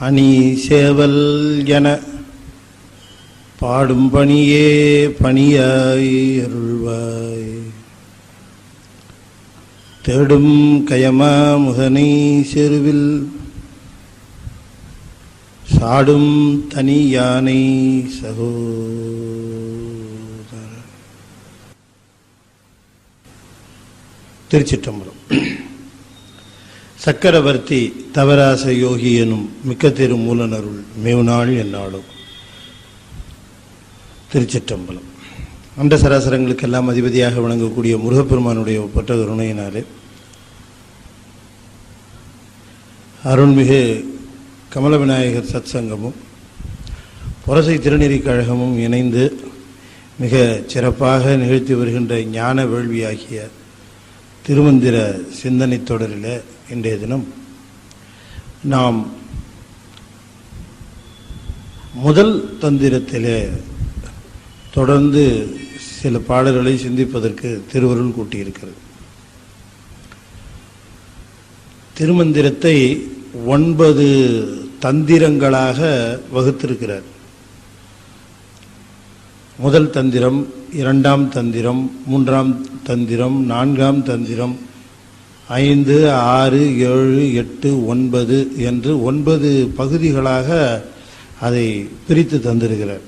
அணி சேவல் என பாடும் பணியே பணியாய் அருள்வாய். தேடும் கயமா முகனை செருவில் சாடும் தனி யானை சகோதர. திருச்சிற்றம்பலம். சக்கரவர்த்தி தவராச யோகி எனும் மிக்க திரு மூலனருள் மேவுநாள் என்னாலும். திருச்சிற்றம்பலம். அண்ட சராசரங்களுக்கெல்லாம் அதிபதியாக வழங்கக்கூடிய முருகப்பெருமானுடைய ஒப்பற்ற கருணையினாலே அருள்மிகு கமல விநாயகர் சத் சங்கமும் புரசை திருநெறிக் கழகமும் இணைந்து மிக சிறப்பாக நிகழ்த்தி வருகின்ற ஞான வேள்வியாகிய திருமந்திர சிந்தனை தொடரில் இன்றைய தினம் நாம் முதல் தந்திரத்திலே தொடர்ந்து சில பாடல்களை சிந்திப்பதற்கு திருவருள் கூட்டியிருக்கிறது. திருமந்திரத்தை 9 தந்திரங்களாக வகுத்திருக்கிறார். முதல் தந்திரம், 2ஆம் தந்திரம், 3ஆம் தந்திரம், 4ஆம் தந்திரம், 5, 6, 7, 8, 9 என்று 9 பகுதிகளாக அதை பிரித்து தந்திருக்கிறார்.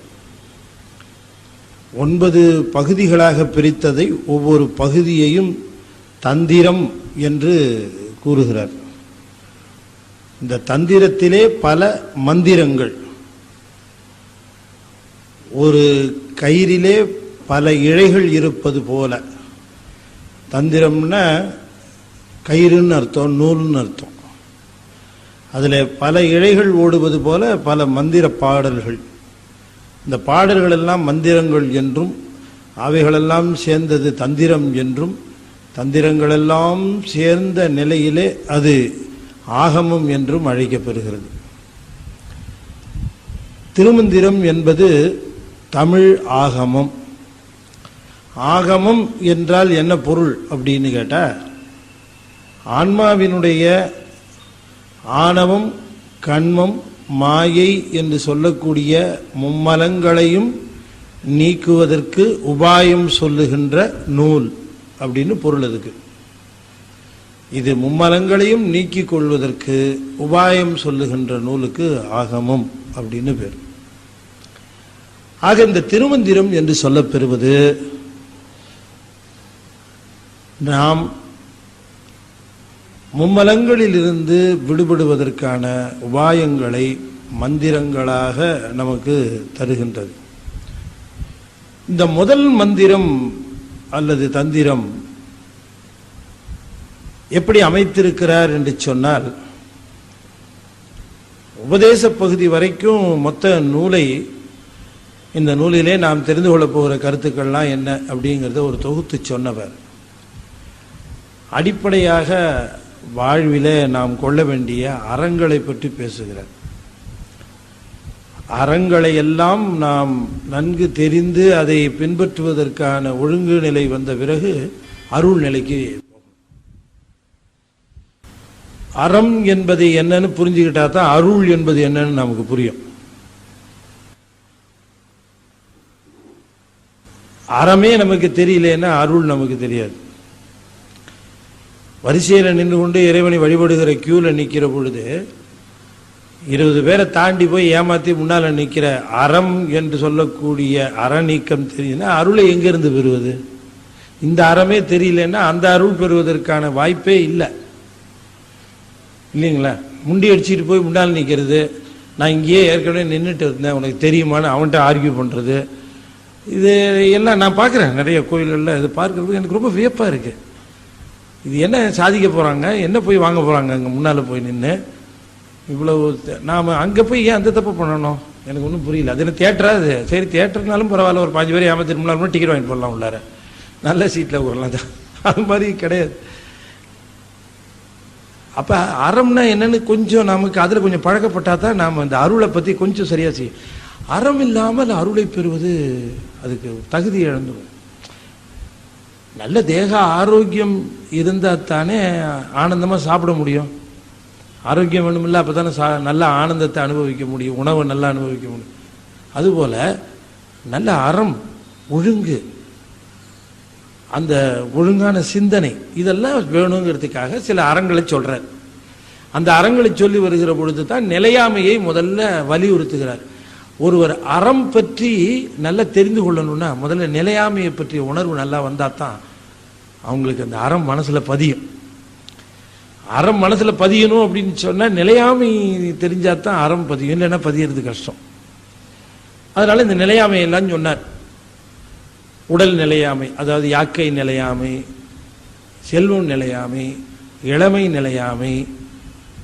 9 பகுதிகளாக பிரித்ததை ஒவ்வொரு பகுதியையும் தந்திரம் என்று கூறுகிறார். இந்த தந்திரத்திலே பல மந்திரங்கள், ஒரு கயிறிலே பல இழைகள் இருப்பது போல. தந்திரம்னா கயிறுன்னு அர்த்தம், நூல்னு அர்த்தம். அதில் பல இழைகள் ஓடுவது போல பல மந்திர பாடல்கள். இந்த பாடல்கள் எல்லாம் மந்திரங்கள் என்றும், அவைகளெல்லாம் சேர்ந்தது தந்திரம் என்றும், தந்திரங்களெல்லாம் சேர்ந்த நிலையிலே அது ஆகமம் என்றும் அழைக்கப்பெறுகிறது. திருமந்திரம் என்பது தமிழ் ஆகமம். ஆகமம் என்றால் என்ன பொருள் அப்படின்னு கேட்டால், ஆன்மாவினுடைய ஆணவம், கண்மம், மாயை என்று சொல்லக்கூடிய மும்மலங்களையும் நீக்குவதற்கு உபாயம் சொல்லுகின்ற நூல் அப்படின்னு பொருள். அதுக்கு இது மும்மலங்களையும் நீக்கிக் கொள்வதற்கு உபாயம் சொல்லுகின்ற நூலுக்கு ஆகமம் அப்படின்னு பேர். ஆக இந்த திருமந்திரம் என்று சொல்லப்பெறுவது நாம் மும்மலங்களிலிருந்து விடுபடுவதற்கான உபாயங்களை மந்திரங்களாக நமக்கு தருகின்றது. இந்த முதல் மந்திரம் அல்லது தந்திரம் எப்படி அமைத்திருக்கிறார் என்று சொன்னால், உபதேச பகுதி வரைக்கும் மொத்த நூலை, இந்த நூலிலே நாம் தெரிந்து கொள்ளப் போகிற கருத்துக்கள்லாம் என்ன அப்படிங்கிறத ஒரு தொகுத்து சொன்னவர். அடிப்படையாக வாழ்விலே நாம் கொள்ள வேண்டிய அறங்களை பற்றி பேசுகிறார். அறங்களை எல்லாம் நாம் நன்கு தெரிந்து அதை பின்பற்றுவதற்கான ஒழுங்கு நிலை வந்த பிறகு அருள் நிலைக்கு போகும். அறம் என்பது என்னன்னு புரிஞ்சுக்கிட்டா தான் அருள் என்பது என்னன்னு நமக்கு புரியும். அறமே நமக்கு தெரியலன்னா அருள் நமக்கு தெரியாது. வரிசையில் நின்று கொண்டு இறைவனை வழிபடுகிற கியூல நிற்கிற பொழுது 20 பேரை தாண்டி போய் ஏமாத்தி முன்னால் நிற்கிற அறம் என்று சொல்லக்கூடிய அறநீக்கம் தெரியுதுன்னா அருளை எங்கிருந்து பெறுவது? இந்த அறமே தெரியலன்னா அந்த அருள் பெறுவதற்கான வாய்ப்பே இல்லை, இல்லைங்களா? முண்டி அடிச்சுட்டு போய் முன்னால் நிற்கிறது, நான் இங்கேயே ஏற்கனவே நின்றுட்டு இருந்தேன் உனக்கு தெரியுமான்னு அவன்கிட்ட ஆர்கியூ பண்ணுறது, இது எல்லாம் நான் பார்க்குறேன் நிறைய கோயில்களில். இது பார்க்குறது எனக்கு ரொம்ப வியப்பாக இருக்குது. இது என்ன சாதிக்க போகிறாங்க, என்ன போய் வாங்க போகிறாங்க? அங்கே முன்னால் போய் நின்று இவ்வளவு நாம் அங்கே போய் ஏன் அந்த தப்பு பண்ணணும்? எனக்கு ஒன்றும் புரியல. அது என்ன தியேட்டரா? அது சரி, தியேட்டர்னாலும் பரவாயில்ல, ஒரு 5 பேர் ஏமாத்திட்டு முன்னாள் டிக்கெட் வாங்கி போடலாம், உள்ளார நல்ல சீட்டில் போடலாம் தான். அது மாதிரி கிடையாது. அப்போ அறம்னா என்னன்னு கொஞ்சம் நமக்கு அதில் கொஞ்சம் பழக்கப்பட்டால் தான் நாம் அந்த அருளை பற்றி கொஞ்சம் சரியாக செய்யும். அறம் இல்லாமல் அருளை பெறுவது அதுக்கு தகுதி இழந்துடும். நல்ல தேக ஆரோக்கியம் இருந்தால் தானே ஆனந்தமாக சாப்பிட முடியும். ஆரோக்கியம் வேணுமில்ல, அப்போ தானே நல்ல ஆனந்தத்தை அனுபவிக்க முடியும், உணவை நல்லா அனுபவிக்க முடியும். அதுபோல் நல்ல அறம், ஒழுங்கு, அந்த ஒழுங்கான சிந்தனை இதெல்லாம் வேணுங்கிறதுக்காக சில அறங்களை சொல்கிறார். அந்த அறங்களை சொல்லி வருகிற பொழுது தான் நிலையாமையை முதல்ல வலியுறுத்துகிறார். ஒருவர் அறம் பற்றி நல்லா தெரிந்து கொள்ளணும்னா முதல்ல நிலையாமையை பற்றிய உணர்வு நல்லா வந்தால் தான் அவங்களுக்கு அந்த அறம் மனசில் பதியும். அறம் மனசில் பதியணும் அப்படின்னு சொன்னால் நிலையாமை தெரிஞ்சால் தான் அறம் பதியும், இல்லைன்னா பதியறது கஷ்டம். அதனால இந்த நிலையாமையெல்லாம் சொன்னார். உடல் நிலையாமை, அதாவது யாக்கை நிலையாமை, செல்வம் நிலையாமை, இளமை நிலையாமை,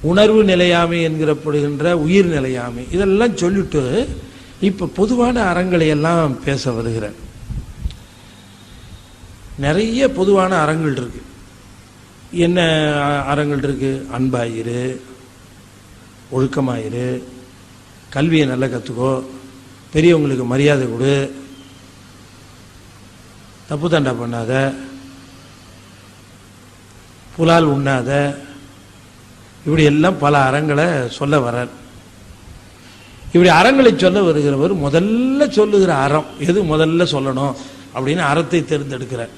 உணர்வு நிலையாமை என்கிறப்படுகின்ற உயிர் நிலையாமை, இதெல்லாம் சொல்லிட்டு இப்போ பொதுவான அறங்களை எல்லாம் பேச வருகிறார். நிறைய பொதுவான அறங்கள் இருக்கு. என்ன அறங்கள் இருக்கு? அன்பாயிரு, ஒழுக்கமாயிரு, கல்வியை நல்லா கற்றுக்கோ, பெரியவங்களுக்கு மரியாதை கொடு, தப்பு தண்டா பண்ணாத, புலால் உண்ணாத, இப்படி எல்லாம் பல அறங்களை சொல்ல வர்றார். இப்படி அறங்களை சொல்ல வருகிறவர் முதல்ல சொல்லுகிற அறம் எது முதல்ல சொல்லணும் அப்படின்னு அறத்தை தேர்ந்தெடுக்கிறார்.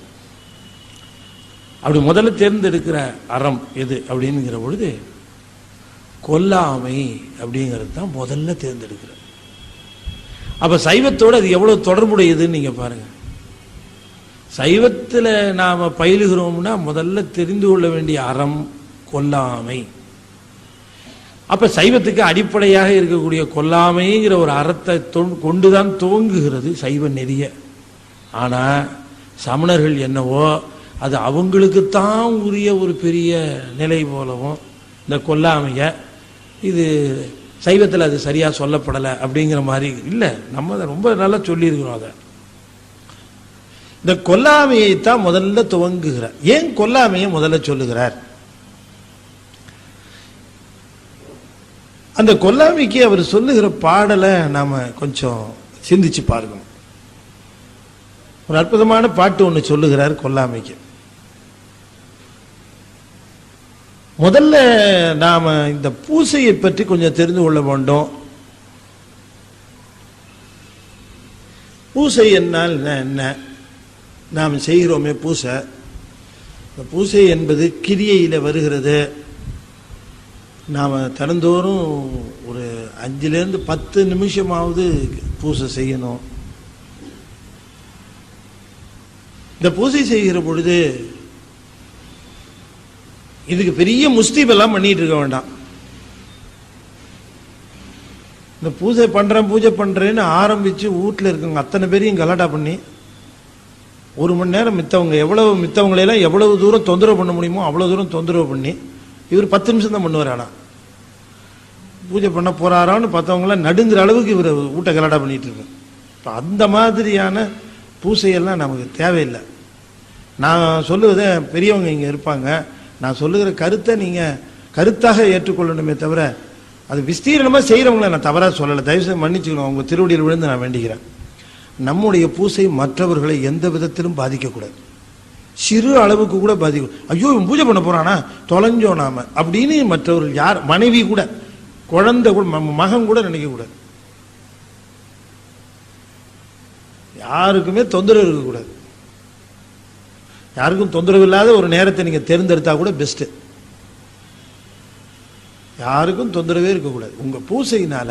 அப்படி முதல்ல தேர்ந்தெடுக்கிற அறம் எது அப்படிங்கிற பொழுது கொல்லாமை அப்படிங்கிறது தான் முதல்ல தேர்ந்தெடுக்கிறார். அப்ப சைவத்தோடு அது எவ்வளவு தொடர்புடையதுன்னு நீங்க பாருங்க. சைவத்தில் நாம பயிலுகிறோம்னா முதல்ல தெரிந்து கொள்ள வேண்டிய அறம் கொல்லாமை. அப்ப சைவத்துக்கு அடிப்படையாக இருக்கக்கூடிய கொல்லாமைங்கிற ஒரு அறத்தை கொண்டுதான் துவங்குகிறது சைவ நெறிய. ஆனா சமணர்கள் என்னவோ அது அவங்களுக்குத்தான் உரிய ஒரு பெரிய நிலை போலவும் இந்த கொல்லாமைய இது சைவத்தில் அது சரியா சொல்லப்படலை அப்படிங்கிற மாதிரி இல்லை. நம்ம அதை ரொம்ப நல்லா சொல்லியிருக்கிறோம். அதை இந்த கொல்லாமையை தான் முதல்ல துவங்குகிறார். ஏன் கொல்லாமையை முதல்ல சொல்லுகிறார்? அந்த கொல்லாமைக்கு அவர் சொல்லுகிற பாடலை நாம கொஞ்சம் சிந்திச்சு பார்க்கணும். ஒரு அற்புதமான பாட்டு ஒன்று சொல்லுகிறார் கொல்லாமைக்கு. முதல்ல நாம இந்த பூசையை பற்றி கொஞ்சம் தெரிந்து கொள்ள வேண்டும். பூசை என்னால் என்ன? நாம் செய்கிறோமே பூசை, இந்த பூசை என்பது கிரியையில வருகிறது. நாம் தினந்தோறும் ஒரு 5லேருந்து 10 நிமிஷமாவது பூசை செய்யணும். இந்த பூசை செய்கிற பொழுது இதுக்கு பெரிய முஸ்தீபெல்லாம் பண்ணிட்டு இருக்க வேண்டாம். இந்த பூஜை பண்றேன்னு ஆரம்பிச்சு வீட்டில் இருக்கவங்க அத்தனை பேரையும் கலாட்டா பண்ணி 1 மணி நேரம் மித்தவங்களையெல்லாம் எவ்வளவு தூரம் தொந்தரவு பண்ண முடியுமோ அவ்வளவு தூரம் தொந்தரவு பண்ணி இவர் 10 நிமிஷம் தான் பண்ணுவார். ஆனா பூஜை பண்ண போறாரான்னு பார்த்தவங்களாம் நடுங்கிற அளவுக்கு இவர் வீட்டை கலாட்டா பண்ணிட்டு இருக்கு. இப்போ அந்த மாதிரியான பூசையெல்லாம் நமக்கு தேவையில்லை. நான் சொல்லுவதை பெரியவங்க இங்கே இருப்பாங்க, நான் சொல்லுகிற கருத்தை நீங்கள் கருத்தாக ஏற்றுக்கொள்ளணுமே தவிர அது விஸ்தீரணமாக செய்கிறவங்கள நான் தவறாக சொல்லலை. தயவுசெய்து மன்னிச்சுக்கணும், உங்கள் திருவடியில் விழுந்து நான் வேண்டிக்கிறேன். நம்முடைய பூசை மற்றவர்களை எந்த விதத்திலும் பாதிக்கக்கூடாது. சிறு அளவுக்கு கூட பாதிக்கும். ஐயோ இவன் பூஜை பண்ண போறானா தொலைஞ்சோம் நாம அப்படின்னு மற்றவர்கள் யார், மனைவி கூட, குழந்தை கூட, மகன் கூட நினைக்க கூடாது. யாருக்குமே தொந்தரவு இருக்கக்கூடாது. யாருக்கும் தொந்தரவு இல்லாத ஒரு நேரத்தை நீங்க தேர்ந்தெடுத்தா கூட பெஸ்ட். யாருக்கும் தொந்தரவே இருக்கக்கூடாது. உங்க பூசையினால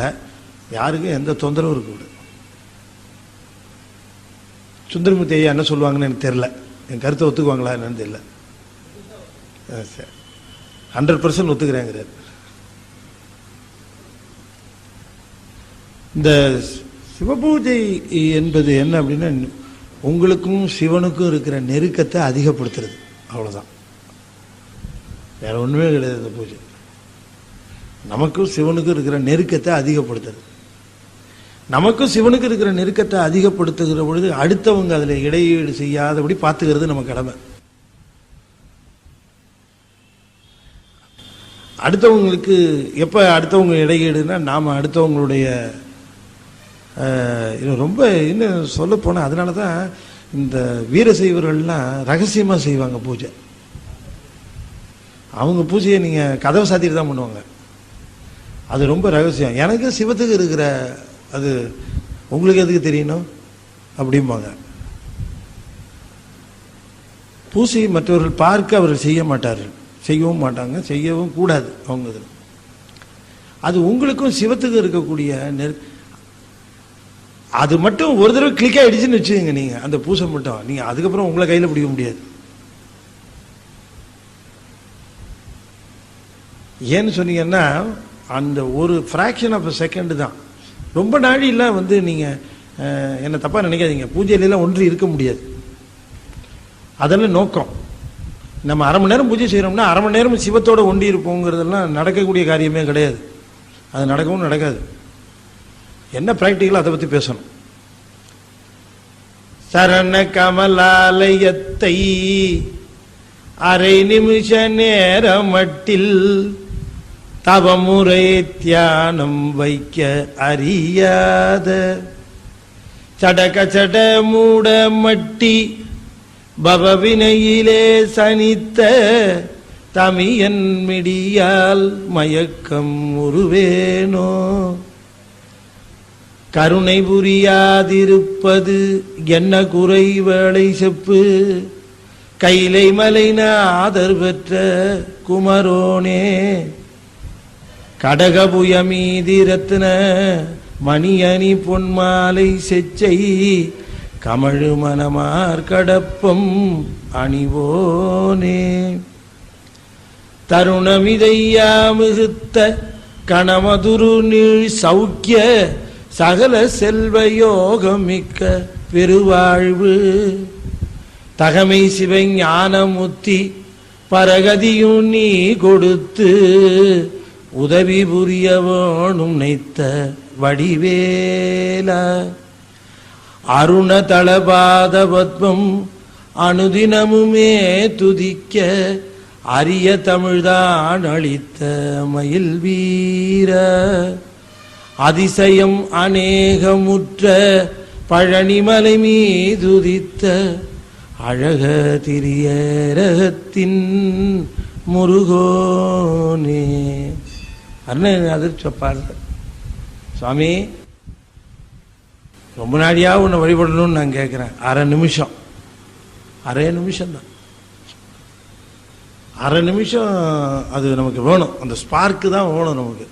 யாருக்கும் எந்த தொந்தரவும் இருக்கக்கூடாது. சுந்தரமூர்த்தி ஐயா என்ன சொல்லுவாங்கன்னு எனக்கு தெரியல, என் கருத்தை ஒத்துக்குவாங்களா என்னன்னு தெரியல. 100% ஒத்துக்கிறேங்கிறார். இந்த சிவபூஜை என்பது என்ன அப்படின்னா உங்களுக்கும் சிவனுக்கும் இருக்கிற நெருக்கத்தை அதிகப்படுத்துறது, அவ்வளவுதான், வேற ஒண்ணுமே கிடையாது. இந்த பூஜை நமக்கும் சிவனுக்கும் இருக்கிற நெருக்கத்தை அதிகப்படுத்துறது. நமக்கும் சிவனுக்கு இருக்கிற நெருக்கத்தை அதிகப்படுத்துகிற பொழுது அடுத்தவங்க அதில் இடையீடு செய்யாதபடி பார்த்துக்கிறது நம்ம கடமை. அடுத்தவங்களுக்கு எப்போ அடுத்தவங்க இடையீடுனா நாம் அடுத்தவங்களுடைய ரொம்ப இன்னும் சொல்ல போனால் அதனால தான் இந்த வீரசைவர்கள்லாம் ரகசியமாக செய்வாங்க பூஜை. அவங்க பூஜையை நீங்கள் கதவை சாத்திட்டு தான் பண்ணுவாங்க. அது ரொம்ப ரகசியம். எனக்கு சிவத்துக்கு இருக்கிற அது உங்களுக்கு எதுக்கு தெரியணும் அப்படிம்பாங்க. பூசை மற்றவர்கள் பார்க்க அவர்கள் செய்ய மாட்டார்கள், செய்யவும் மாட்டாங்க, செய்யவும் கூடாது அவங்க இதில். அது உங்களுக்கும் சிவத்துக்கு இருக்கக்கூடிய அது மட்டும் ஒரு தடவை கிளிக் ஆகிடுச்சுன்னு வச்சுக்கோங்க, நீங்கள் அந்த பூசை மட்டும் நீங்கள் அதுக்கப்புறம் உங்களை கையில் பிடிக்க முடியாது. ஏன்னு சொன்னீங்கன்னா அந்த ஒரு ஃப்ராக்ஷன் ஆஃப் அ செகண்ட் தான். ரொம்ப நாடிலாம் வந்து நீங்கள் என்ன தப்பாக நினைக்காதீங்க, பூஜையிலாம் ஒன்று இருக்க முடியாது. அதெல்லாம் நோக்கம். நம்ம அரை மணி நேரம் பூஜை செய்கிறோம்னா அரை மணி நேரம் சிவத்தோடு ஒண்டி இருப்போங்கிறதெல்லாம் நடக்கக்கூடிய காரியமே கிடையாது. அது நடக்கவும் நடக்காது. என்ன ப்ராக்டிக்கலாக அதை பற்றி பேசணும். சரண கமலாலயத்தை அரை நிமிஷ நேர மட்டில் தவமுறை தியானம் வைக்க அறியாத சடக சட மூட மட்டி பவவினையிலே சனித்த தமியன் மிடியால் மயக்கம் உருவேனோ கருணை புரியாதிருப்பது என்ன குறை வேளை செப்பு கைலை மலைநாதர் பெற்ற குமரோனே கடகபுயமீதி ரத்ன மணியணி பொன்மாலை செச்சை கமழு மனமார் கடப்பம் அணிவோனே தருணமிதையா மிகுத்த கணமதுரு நீள் சௌக்கிய சகல செல்வ யோகமிக்க பெருவாழ்வு தகமை சிவஞானமுத்தி பரகதியும் நீ கொடுத்து உதவி புரிய வேணும் நைத்த வடிவேல அருண தளபாத பத்மம் அனுதினமுமே துதிக்க அரிய தமிழ்தான் அளித்த மயில் வீர அதிசயம் அநேகமுற்ற பழனிமலை மீதுதித்த அழக திரியரகத்தின் முருகோனே. அருணகிரிநாதர் சொப்பார்கள், சுவாமி ரொம்ப நாடியா உன்னை வழிபடணும்னு நான் கேட்குறேன். அரை நிமிஷம் தான், அரை நிமிஷம் அது நமக்கு வேணும். அந்த ஸ்பார்க்கு தான் வேணும் நமக்கு.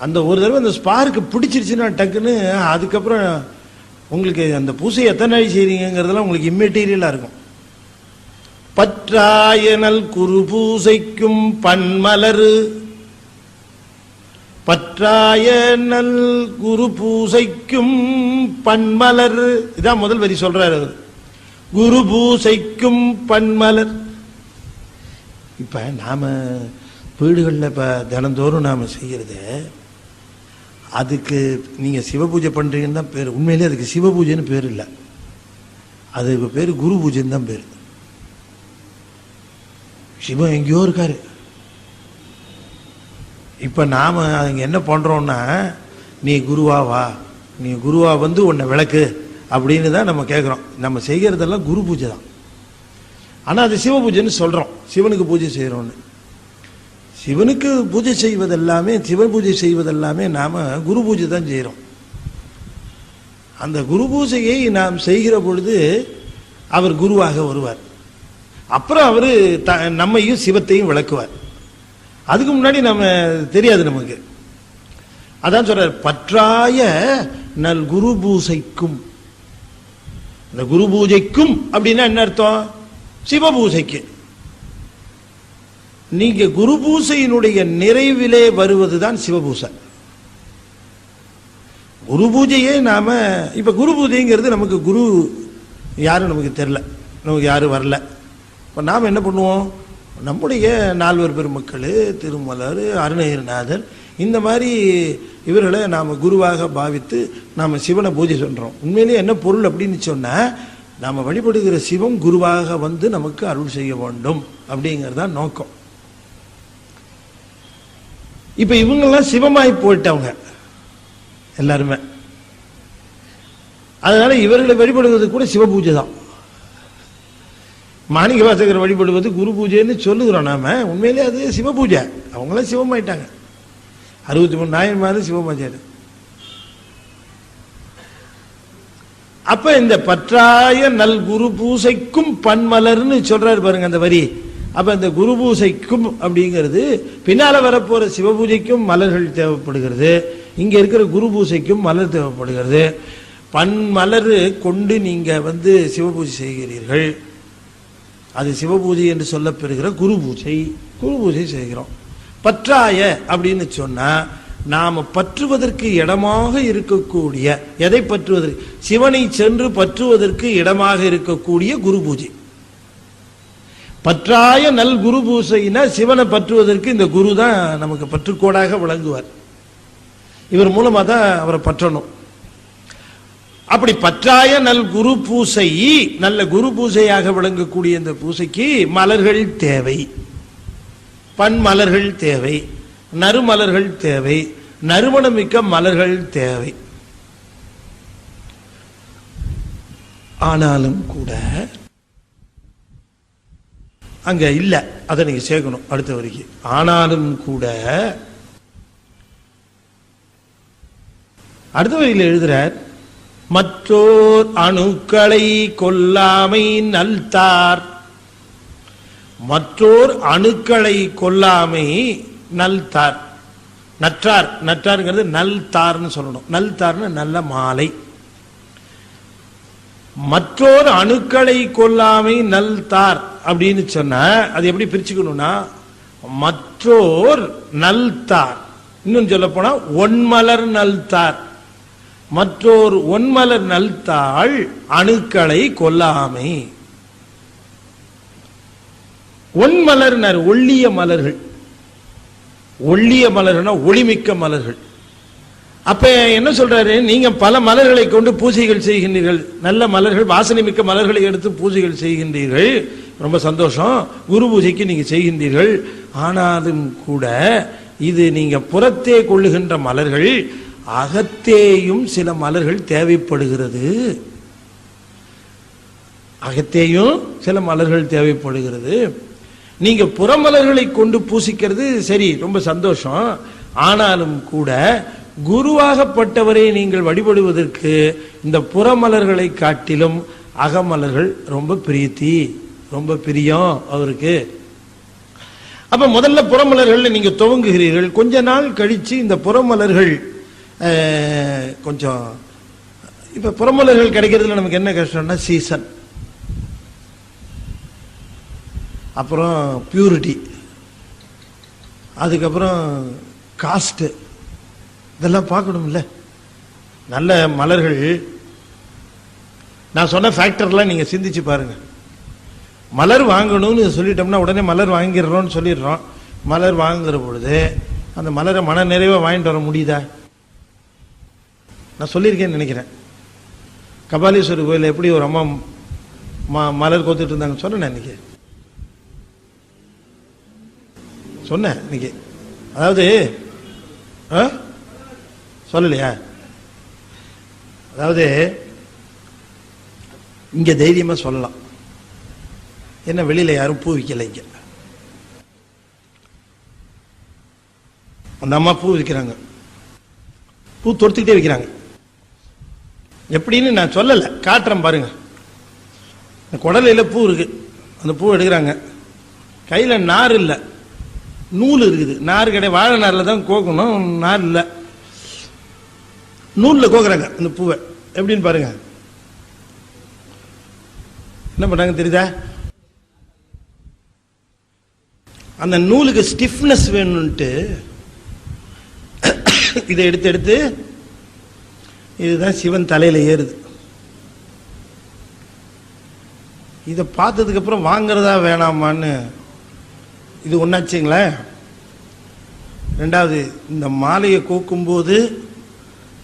அந்த ஒரு தடவை அந்த ஸ்பார்க்கு பிடிச்சிருச்சுன்னா டக்குன்னு அதுக்கப்புறம் உங்களுக்கு அந்த பூசை எத்தனை நாள் செய்றீங்கிறதுலாம் உங்களுக்கு இம்மெட்டீரியலாக இருக்கும். பற்றாயனல் குரு பூசைக்கும் பன்மலரு பற்றாயனல் குரு பூசைக்கும் பன்மலர், இதான் முதல் வரி சொல்றாரு. குரு பூசைக்கும் பன்மலர். இப்ப நாம வீடுகளில் இப்ப தினந்தோறும் நாம செய்யறது, அதுக்கு நீங்க சிவபூஜை பண்றீங்கன்னு தான் பேர். உண்மையிலே அதுக்கு சிவபூஜைன்னு பேர் இல்லை, அதுக்கு பேர் குரு பூஜைன்னு தான் பேர். சிவம் எங்கேயோ இருக்காரு. இப்ப நாம அங்க என்ன பண்றோம்னா, நீ குருவா வா, நீ குருவா வந்து உன்னை விளக்கு அப்படின்னு தான் நம்ம கேட்குறோம். நம்ம செய்கிறதெல்லாம் குரு பூஜை தான். ஆனால் அது சிவ பூஜைன்னு சொல்கிறோம், சிவனுக்கு பூஜை செய்கிறோன்னு. சிவனுக்கு பூஜை செய்வதெல்லாமே, சிவ பூஜை செய்வதெல்லாமே நாம் குரு பூஜை தான் செய்கிறோம். அந்த குரு பூஜையை நாம் செய்கிற பொழுது அவர் குருவாக வருவார். அப்புறம் அவர் நம்மையும் சிவத்தையும் விளக்குவார். அதுக்கு முன்னாடி நம்ம தெரியாது நமக்கு. அதான் சொல்றார், பற்றாய நல் குரு பூசைக்கும். இந்த குரு பூஜைக்கும் அப்படின்னா என்ன அர்த்தம்? சிவ பூஜைக்கு. நீங்க குரு பூஜையினுடைய நிறைவிலே வருவதுதான் சிவபூசை. குரு பூஜையே நாம இப்ப குரு பூஜைங்கிறது நமக்கு குரு யாரும் நமக்கு தெரியல, நமக்கு யாரும் வரல. இப்ப நாம் என்ன பண்ணுவோம், நம்முடைய நால்வர் பெருமக்கள், திருமலர், அருணகிரிநாதர், இந்த மாதிரி இவர்களை நாம் குருவாக பாவித்து நாம் சிவனை பூஜை சொல்றோம். உண்மையிலேயே என்ன பொருள் அப்படின்னு சொன்னா, நாம் வழிபடுகிற சிவம் குருவாக வந்து நமக்கு அருள் செய்ய வேண்டும் அப்படிங்கிறதான் நோக்கம். இப்ப இவங்கெல்லாம் சிவமாய் போயிட்டவங்க எல்லாருமே. அதனால இவர்களை வழிபடுவது கூட சிவ பூஜை தான். மாணிக்க வாசகர் வழிபடுவது குரு பூஜைன்னு சொல்லுகிறோம் நாம, உண்மையிலே அது சிவ பூஜை. அவங்களாம் சிவமாயிட்டாங்க. 63 நாயன்மார் சிவபூஜை. அப்ப இந்த பற்றாய நல் குரு பூசைக்கும் பன்மலர்னு சொல்றாரு பாருங்க அந்த வரி. அப்ப இந்த குரு பூசைக்கும் அப்படிங்கிறது பின்னால வரப்போற சிவபூஜைக்கும் மலர்கள் தேவைப்படுகிறது, இங்க இருக்கிற குரு பூசைக்கும் மலர் தேவைப்படுகிறது. பன்மலர் கொண்டு நீங்க சிவபூஜை செய்கிறீர்கள், அது சிவபூஜை என்று சொல்லப்பெறுகிற குரு பூஜை. குரு பூஜை செய்கிறோம். பற்றாய அப்படின்னு சொன்னா நாம பற்றுவதற்கு இடமாக இருக்கக்கூடிய, எதை பற்றுவதற்கு, சிவனை சென்று பற்றுவதற்கு இடமாக இருக்கக்கூடிய குரு பூஜை. பற்றாய நல் குரு பூசைனா சிவனை பற்றுவதற்கு இந்த குரு தான் நமக்கு பற்றுக்கோடாக விளங்குவார். இவர் மூலமா தான் அவரை பற்றணும். அப்படி பற்றாய நல் குரு பூசை, நல்ல குரு பூசையாக விளங்கக்கூடிய இந்த பூசைக்கு மலர்கள் தேவை, பன்மலர்கள் தேவை, நறுமலர்கள் தேவை, நறுமணமிக்க மலர்கள் தேவை. ஆனாலும் கூட அங்க இல்ல, அதை நீங்க சேர்க்கணும் அடுத்த வரைக்கும். ஆனாலும் கூட அடுத்த வரையில் எழுதுறார், மற்றோர் அணுக்களை கொல்லாமை நல்தார். மற்றோர் அணுக்களை கொல்லாமை நல்தார். நற்றார், நற்றார்ங்கிறது நல்தார்னு சொல்லணும். நல்தார்னு நல்ல மாலை. மற்றோர் அணுக்களை கொல்லாமை நல்தார் அப்படின்னு சொன்ன அது எப்படி பிரிச்சுக்கணும்னா, மற்றோர் நல்தார், இன்னும் சொல்ல போனா ஒன்மலர் நல்தார். மற்றோர் ஒன்மலர் நல்தாள் அணுக்களை கொல்லாமை. ஒன்மலர்னர் ஒள்ளிய மலர்கள், ஒள்ளிய மலர்னா ஒளிமிக்க மலர்கள். அப்ப என்ன சொல்றாரு, நீங்க பல மலர்களை கொண்டு பூஜைகள் செய்கின்றீர்கள், நல்ல மலர்கள், வாசனை மிக்க மலர்களை எடுத்து பூஜைகள் செய்கின்றீர்கள், ரொம்ப சந்தோஷம், குரு பூஜைக்கு நீங்க செய்கின்றீர்கள். ஆனாலும் கூட இது நீங்க புறத்தே கொள்ளுகின்ற மலர்கள், அகத்தேயும் சில மலர்கள் தேவைப்படுகிறது. அகத்தேயும் சில மலர்கள் தேவைப்படுகிறது. நீங்க புறமலர்களை கொண்டு பூசிக்கிறது சரி, ரொம்ப சந்தோஷம். ஆனாலும் கூட குருவாகப்பட்டவரை நீங்கள் வழிபடுவதற்கு இந்த புறமலர்களை காட்டிலும் அகமலர்கள் ரொம்ப பிரீத்தி, ரொம்ப பிரியம் அவருக்கு. அப்ப முதல்ல புறமலர்கள் நீங்க துவங்குகிறீர்கள். கொஞ்ச நாள் கழிச்சு இந்த புறமலர்கள் கொஞ்சம், இப்ப புறமலர்கள் கிடைக்கிறதுல நமக்கு என்ன கஷ்டம்னா சீசன், அப்புறம் பியூரிட்டி, அதுக்கப்புறம் காஸ்ட், இதெல்லாம் பார்க்கணும்ல. நல்ல மலர்கள் நான் சொன்ன ஃபேக்டர்லாம் நீங்க சிந்திச்சு பாருங்க. மலர் வாங்கணும்னு சொல்லிட்டோம்னா உடனே மலர் வாங்கிடுறோம்னு சொல்லிடுறோம். மலர் வாங்குற பொழுது அந்த மலரை மன நிறைவா வாங்கிட்டு வர முடியுதா? நான் சொல்லியிருக்கேன்னு நினைக்கிறேன். கபாலீஸ்வரர் கோயிலில் எப்படி ஒரு அம்மா மலர் கோத்துட்டு இருந்தாங்க சொன்னேன் இன்னைக்கு, சொன்னேன் இன்னைக்கு. அதாவது சொல்லலையா? அதாவது இங்க தைரியமா சொல்லலாம், என்ன வெளியில யாரும் பூ விற்கல. இங்க அந்த அம்மா பூ விற்கிறாங்க, பூ தொடுத்துக்கிட்டே விற்கிறாங்க. எப்படின்னு நான் சொல்லல, காட்டுறேன் பாருங்க. குடலையில பூ இருக்கு, அந்த பூ எடுக்கிறாங்க, கையில நார் இல்லை, நூல் இருக்குது. நார் கிடையாது, வாழை நாரில் தான் கோக்கணும், நார் இல்லை, நூலில் கோக்குறாங்க அந்த பூவை. எப்படின்னு பாருங்க, என்ன பண்றாங்க தெரியுதா? அந்த நூலுக்கு ஸ்டிஃப்னஸ் வேணும்ட்டு இதை எடுத்து எடுத்து இதுதான் சிவன் தலையில ஏறுது. இதை பார்த்ததுக்கு அப்புறம் வாங்குறதா வேணாமான்னு இது ஒன்னாச்சுங்களே. ரெண்டாவது, இந்த மாலையை கோக்கும்போது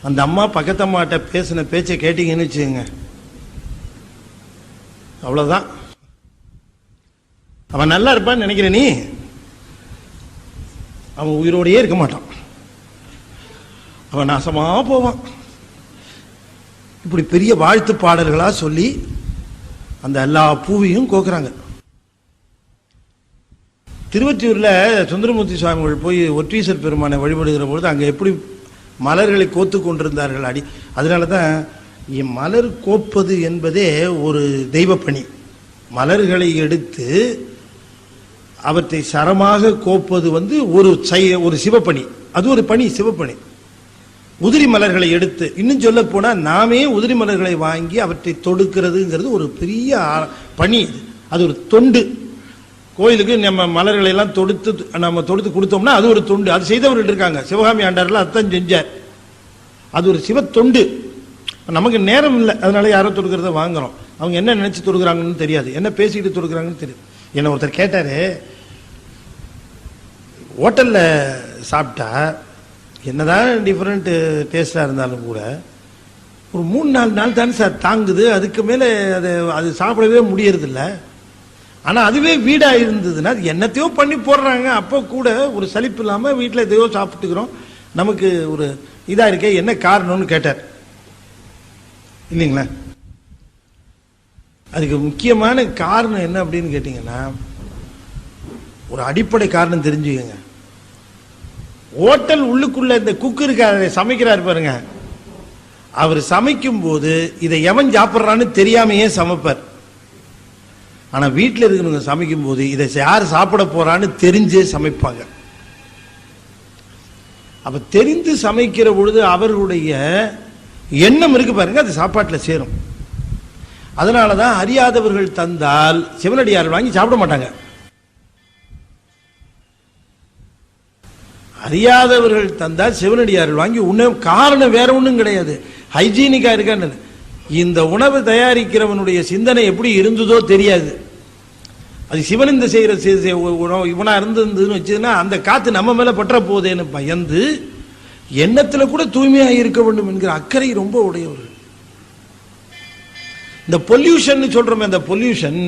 அந்த அம்மா பக்கத்தம்மாட்ட பேசின பேச்சை கேட்டீங்கன்னு வச்சுங்க, அவ்வளவுதான். அவன் நல்லா இருப்பான்னு நினைக்கிற நீ, அவன் உயிரோடையே இருக்க மாட்டான், அவன் நாசமா போவான். இப்படி பெரிய வாழ்த்து பாடல்களா சொல்லி அந்த எல்லா பூவையும் கோக்குறாங்க. திருவொற்றியூரில் சுந்தரமூர்த்தி சுவாமிகள் போய் ஒற்றீஸ்வர் பெருமானை வழிபடுகிற பொழுது அங்கே எப்படி மலர்களை கோத்து கொண்டிருந்தார்கள் அதனால தான் மலர் கோப்பது என்பதே ஒரு தெய்வ பணி. மலர்களை எடுத்து அவற்றை சரமாக கோப்பது ஒரு சிவப்பணி, அது ஒரு பணி, சிவப்பணி. உதிரி மலர்களை எடுத்து, இன்னும் சொல்ல போனா நாமே உதிரி மலர்களை வாங்கி அவற்றை தொடுக்கிறதுங்கிறது ஒரு பெரிய பணி. அது ஒரு தொண்டு. கோயிலுக்கு நம்ம மலர்களை எல்லாம் தொடுத்து கொடுத்தோம்னா அது ஒரு தொண்டு. அது செய்தவர்கள் இருக்காங்க. சிவகாமி ஆண்டாரில் அதான் செஞ்சார். அது ஒரு சிவ தொண்டு. நமக்கு நேரம் இல்லை, அதனால யாரோ தொடுக்கிறத வாங்குறோம். அவங்க என்ன நினைச்சு தொடுக்கிறாங்கன்னு தெரியாது, என்ன பேசிக்கிட்டு தொடுக்கிறாங்கன்னு தெரியாது. என்ன ஒருத்தர் கேட்டாரு, ஹோட்டல்ல சாப்பிட்டா என்னதான் டிஃப்ரெண்ட் டேஸ்டா இருந்தாலும் கூட ஒரு 3-4 நாள் தானே சார் தாங்குது, அதுக்கு மேலே அது சாப்பிடவே முடியறதில்ல. ஆனால் அதுவே வீடாக இருந்ததுன்னா அது என்னத்தையோ பண்ணி போடுறாங்க. அப்போ கூட ஒரு சலிப்பு இல்லாமல் வீட்டில் எதையோ சாப்பிட்டுக்கிறோம், நமக்கு ஒரு இதாக இருக்கே, என்ன காரணம்னு கேட்டார் இல்லைங்களா? அதுக்கு முக்கியமான காரணம் என்ன அப்படின்னு கேட்டிங்கன்னா, ஒரு அடிப்படை காரணம் தெரிஞ்சுக்கங்க. ஹோட்டல் உள்ளுக்குள்ள இந்த குக்கு இருக்காரு, சமைக்கிறாரு பாருங்க, அவர் சமைக்கும் போது இதை எவன் சாப்பிட்றான்னு தெரியாமையே சமைப்பார். ஆனா வீட்டில் இருக்கிறவங்க சமைக்கும் போது இதை யார் சாப்பிட போறான்னு தெரிஞ்சே சமைப்பாங்க. அப்ப தெரிந்து சமைக்கிற பொழுது அவர்களுடைய எண்ணம் இருக்கு பாருங்க, அது சாப்பாட்டில் சேரும். அதனாலதான் அறியாதவர்கள் தந்தால் சிவனடியார்கள் வாங்கி சாப்பிட மாட்டாங்க. அறியாதவர்கள் தந்தால் சிவனடியார்கள் வாங்கி உணவு, காரணம் வேற ஒன்றும் கிடையாது, ஹைஜீனிக்கா இருக்கான்னு. இந்த உணவு தயாரிக்கிறவனுடைய சிந்தனை எப்படி இருந்ததோ தெரியாது. அது சிவன் இந்த செய்யற இவனா இருந்ததுன்னு வச்சுன்னா அந்த காத்து நம்ம மேல பற்ற போதேன்னு பயந்து எண்ணத்துல கூட தூய்மையாக இருக்க வேண்டும் என்கிற அக்கறை ரொம்ப உடையவர்கள். இந்த பொல்யூஷன் சொல்றோமே, அந்த பொல்யூஷன்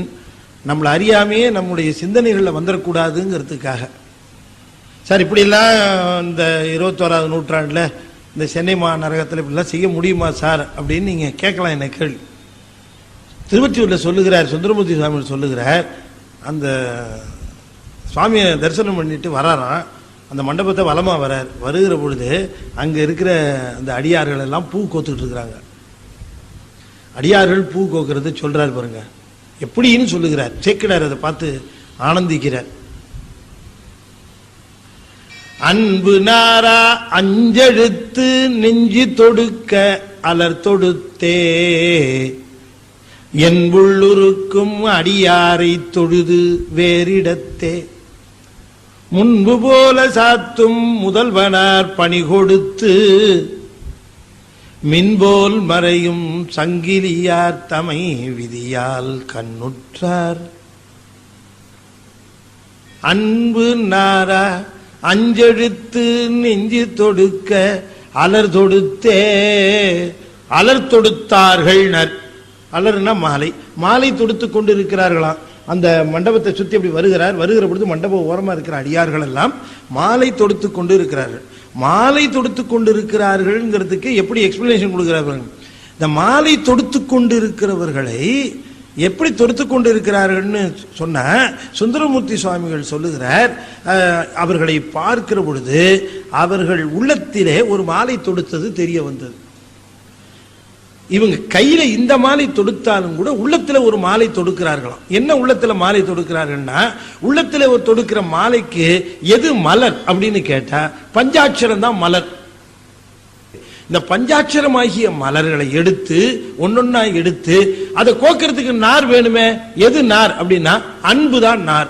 நம்மளை அறியாமையே நம்முடைய சிந்தனைகளில் வந்துடக்கூடாதுங்கிறதுக்காக. சார் இப்படிலாம் இந்த 21ஆவது நூற்றாண்டுல இந்த சென்னை மாநகரத்தில் இப்படிலாம் செய்ய முடியுமா சார் அப்படின்னு நீங்க கேட்கலாம். என்ன கேள்வி. திருவொற்றியூர்ல சொல்லுகிறார், சுந்தரமூர்த்தி சுவாமி சொல்லுகிறார், அந்த சுவாமியை தரிசனம் பண்ணிட்டு வராராம், அந்த மண்டபத்தை வலமா வரார். வருகிற பொழுது அங்க இருக்கிற அந்த அடியார்கள் எல்லாம் பூ கோத்துக்கிட்டு இருக்கிறாங்க. அடியார்கள் பூ கோக்கிறது சொல்றாரு பாருங்க, எப்படின்னு சொல்லுகிறார். சேக்கிடார் அதை பார்த்து ஆனந்திக்கிறார். அன்பு நாரா அஞ்செழுத்து நெஞ்சி தொடுக்க அலர் தொடுத்தே என் உள்ளுருக்கும் அடியாரை தொழுது வேறிடத்தே முன்பு போல சாத்தும் முதல்வனார் பணி கொடுத்து மின்போல் மறையும் சங்கிலியார் தமை விதியால் கண்ணுற்றார். அன்பு நாரா அஞ்செழுத்து நெஞ்சு தொடுக்க அலர் தொடுத்தே, அலர் தொடுத்தார்கள். அலர்னா மாலை, மாலை தொடுத்து கொண்டு இருக்கிறார்களாம். அந்த மண்டபத்தை சுத்தி அப்படி வருகிற பொழுது மண்டபம் ஓரமா இருக்கிற அடியார்கள் எல்லாம் மாலை தொடுத்து கொண்டு இருக்கிறார்கள். மாலை தொடுத்து கொண்டு இருக்கிறார்கள்ங்கிறதுக்கு எப்படி எக்ஸ்பிளனேஷன் கொடுக்கிறார்கள்? இந்த மாலை தொடுத்து கொண்டு இருக்கிறவர்களை எப்படி தொடுத்து கொண்டு இருக்கிறார்கள்னு சொன்ன சுந்தரமூர்த்தி சுவாமிகள் சொல்லுகிறார், அவர்களை பார்க்கிற பொழுது அவர்கள் உள்ளத்திலே ஒரு மாலை தொடுத்தது தெரிய வந்தது. இவங்க கையில இந்த மாலை தொடுத்தாலும் கூட உள்ளத்துல ஒரு மாலை தொடுக்கிறார்களாம். என்ன உள்ளத்துல மாலை தொடுக்கிறார்கள்னா, உள்ளத்துல ஒரு தொடுக்கிற மாலைக்கு எது மலர் அப்படின்னு கேட்டா பஞ்சாட்சரம் தான் மலர். இந்த பஞ்சாட்சரமாகிய மலர்களை எடுத்து ஒன்னொன்னா எடுத்து அதை கோக்கிறதுக்கு நார் வேணுமே. எது நார் அப்படின்னா அன்புதான் நார்.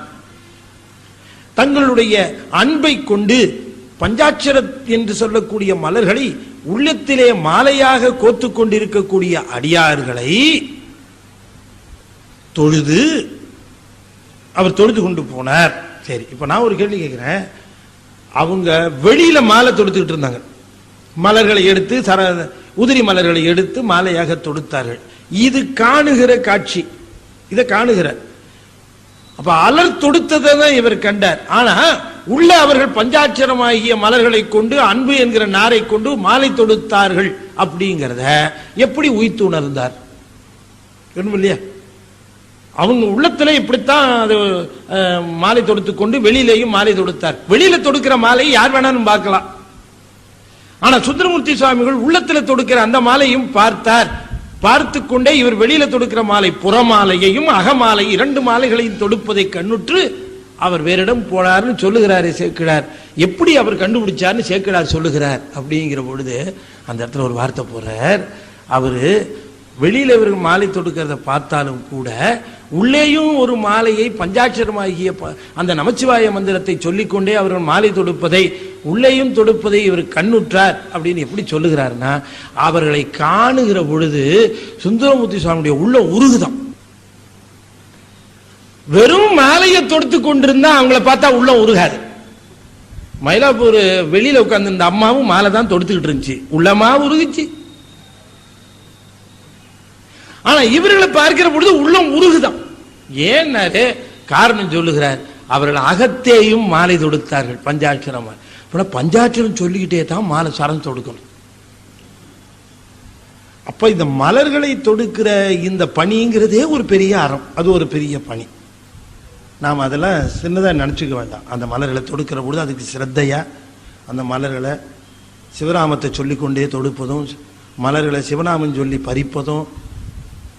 தங்களுடைய அன்பை கொண்டு பஞ்சாட்சர என்று சொல்லக்கூடிய மலர்களை உள்ளத்திலே மாலையாக கோத்து கொண்டிருக்கக்கூடிய அடியார்களை தொழுது அவர் தொழுது கொண்டு போனார். சரி, இப்ப நான் ஒரு கேள்வி கேட்கிறேன். அவங்க வெளியில மாலை தொடுத்துக்கிட்டு இருந்தாங்க, மலர்களை எடுத்து உதிரி மலர்களை எடுத்து மாலையாக தொடுத்தார்கள். இது காணுகிற காட்சி, இதை காணுகிறார். அப்ப அலர் தொடுத்ததை தான் இவர் கண்டார். ஆனா உள்ள அவர்கள் பஞ்சாட்சரமாகிய மலர்களை கொண்டு அன்பு என்கிற நாரை கொண்டு மாலை தொடுத்தார்கள் அப்படிங்கிறத எப்படி உய்த்து உணர்ந்தார் இல்லையா? அவங்க உள்ளத்துல இப்படித்தான் அது மாலை தொடுத்து கொண்டு வெளியிலேயும் மாலை தொடுத்தார். வெளியில தொடுக்கிற மாலை யார் வேணாலும் பார்க்கலாம். ஆனா சுந்தரமூர்த்தி சுவாமிகள் உள்ளத்துல தொடுக்கிற அந்த மாலையும் பார்த்தார். பார்த்து கொண்டே இவர் வெளியில தொடுக்கிற மாலை புறமாலையையும் அகமாலை 2 மாலைகளையும் தொடுப்பதை கண்ணுற்று அவர் வேறிடம் போனார்னு சொல்லுகிறாரு சேக்கிழார். எப்படி அவர் கண்டுபிடிச்சார்னு சேக்கிழார் சொல்லுகிறார். அப்படிங்கிற பொழுது அந்த இடத்துல ஒரு வார்த்தை போறார். அவரு வெளியில இவர்கள் மாலை தொடுக்கிறத பார்த்தாலும் கூட உள்ளேயும் ஒரு மாலையை பஞ்சாட்சரமாகிய அந்த நமச்சிவாய மந்திரத்தை சொல்லிக்கொண்டே அவர்கள் மாலை தொடுப்பதை உள்ளேயும் தொடுப்பதை இவர் கண்ணுற்றார் அப்படின்னு எப்படி சொல்லுகிறார்னா, அவர்களை காணுகிற பொழுது சுந்தரமூர்த்தி சுவாமியுடைய உள்ள உருகுதான். வெறும் மாலையை தொடுத்து கொண்டிருந்தா அவங்கள பார்த்தா உள்ள உருகாது. மயிலாப்பூர் வெளியில உட்கார்ந்து இந்த அம்மாவும் மாலை தான் தொடுத்துக்கிட்டு இருந்துச்சு, உள்ளமா உருகுச்சு. ஆனா இவர்களை பார்க்கிற பொழுது உள்ளம் உருகுதான். ஏன்னாரு காரணம் சொல்லுகிறார். அவர்கள் அகத்தேயும் மாலை தொடுத்தார்கள் பஞ்சாட்சரமா. பஞ்சாட்சரம் சொல்லிக்கிட்டே தான் மாலை சரம் தொடுக்கணும். அப்ப இந்த மலர்களை தொடுக்கிற இந்த பணிங்கிறதே ஒரு பெரிய அறம், அது ஒரு பெரிய பணி. நாம் அதெல்லாம் சின்னதாக நினச்சிக்க வேண்டாம். அந்த மலர்களை தொடுக்கிற பொழுது அதுக்கு சிரத்தையா அந்த மலர்களை சிவராமத்தை சொல்லிக்கொண்டே தொடுப்பதும், மலர்களை சிவநாமம் சொல்லி பறிப்பதும்,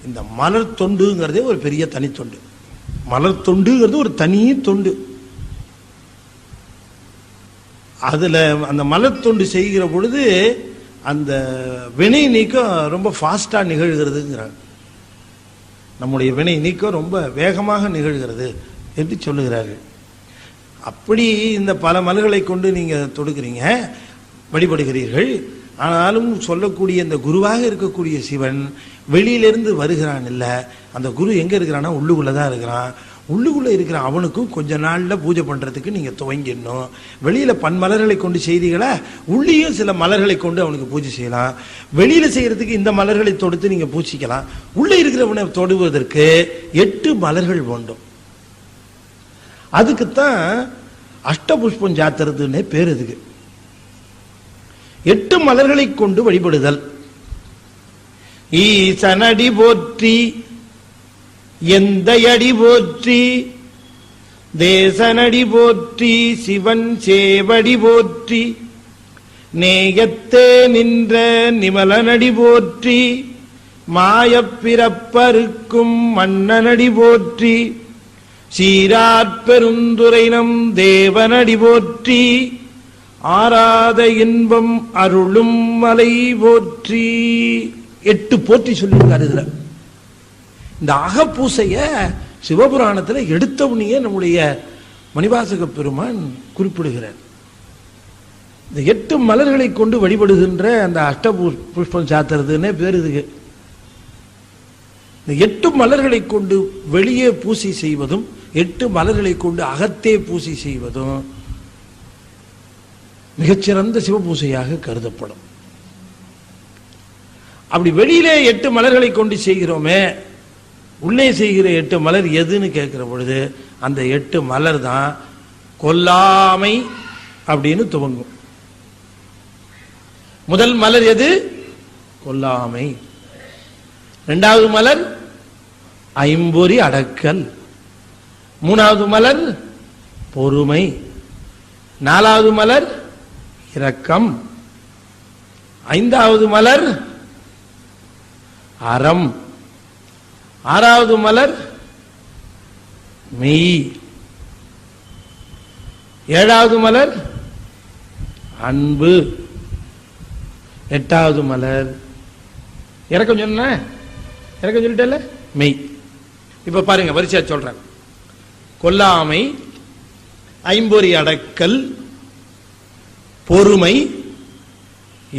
இந்த மலர் தொண்டுங்கிறதே ஒரு பெரிய தனி தொண்டு. மலர் தொண்டுங்கிறது ஒரு தனி தொண்டு. அதுல அந்த மலர் தொண்டு செய்கிற பொழுது அந்த வினை நீக்கம் ரொம்ப ஃபாஸ்டா நிகழ்கிறதுங்கிறாங்க. நம்முடைய வினை நீக்கம் ரொம்ப வேகமாக நிகழ்கிறது என்று சொல்லுகிறார்கள். அப்படி இந்த பல மலர்களை கொண்டு நீங்க தொடுக்கிறீங்க, வழிபடுகிறீர்கள். ஆனாலும் சொல்லக்கூடிய இந்த குருவாக இருக்கக்கூடிய சிவன் வெளியிலிருந்து வருகிறான் இல்ல, அந்த குரு எங்க இருக்கிறான்னா உள்ளுக்குள்ளதான் இருக்கிறான். உள்ளுக்குள்ள இருக்கிற அவனுக்கும் கொஞ்ச நாள்ல பூஜை பண்றதுக்கு நீங்க துவங்கிடணும். வெளியில பன்மலர்களை கொண்டு செய்தீங்களா, உள்ளேயும் சில மலர்களை கொண்டு அவனுக்கு பூஜை செய்யலாம். வெளியில செய்யறதுக்கு இந்த மலர்களை தொடுத்து நீங்க பூஜிக்கலாம். உள்ள இருக்கிறவனை தொடுவதற்கு 8 மலர்கள் வேண்டும். அதுக்குத்தான் அஷ்டபுஷ்பம் சாத்துறதுன்னே பேர். இதுக்கு 8 மலர்களை கொண்டு வழிபடுதல். ஈசனடி போற்றி, எந்த அடி போற்றி, தேசனடி போற்றி, சிவன் சேவடி போற்றி, நேயத்தே நின்ற நிமலனடி போற்றி, மாயப்பிறப்பருக்கும் மன்னனடி போற்றி, சீராற்பெருந்துரைனம் தேவனடி போற்றி, ஆராத இன்பம் அருளும் மலை போற்றி. 8 போற்றி சொல்லியிருக்காரு. இதுல இந்த அகப்பூசைய சிவபுராணத்துல எடுத்தவனையே நம்முடைய மணிவாசக பெருமான் குறிப்பிடுகிறார். இந்த 8 மலர்களை கொண்டு வழிபடுகின்ற அந்த அஷ்டபுஷ்பம் சாத்துறதுன்னே பேர் இதுக்கு. இந்த 8 மலர்களை கொண்டு வெளியே பூசை செய்வதும் 8 மலர்களை கொண்டு அகத்தே பூசை செய்வதும் மிகச்சிறந்த சிவபூசையாக கருதப்படும். அப்படி வெளியிலே 8 மலர்களை கொண்டு செய்கிறோமே, உள்ளே செய்கிற 8 மலர் எதுன்னு கேட்கிற பொழுது அந்த 8 மலர் தான் கொல்லாமை அப்படின்னு துவங்கும். முதல் மலர் எது? கொல்லாமை. 2வது மலர் ஐம்பொறி அடக்கல். 3வது மலர் பொறுமை. 4வது மலர் இரக்கம். 5வது மலர் அறம். 6வது மலர் மெய். 7வது மலர் அன்பு. 8வது மலர் இரக்கம். சொன்ன இரக்கம் சொல்லிட்டல, மெய். இப்ப பாருங்க, வரிசையா சொல்றேன். கொல்லாமை, ஐம்பொறி அடக்கல், பொறுமை,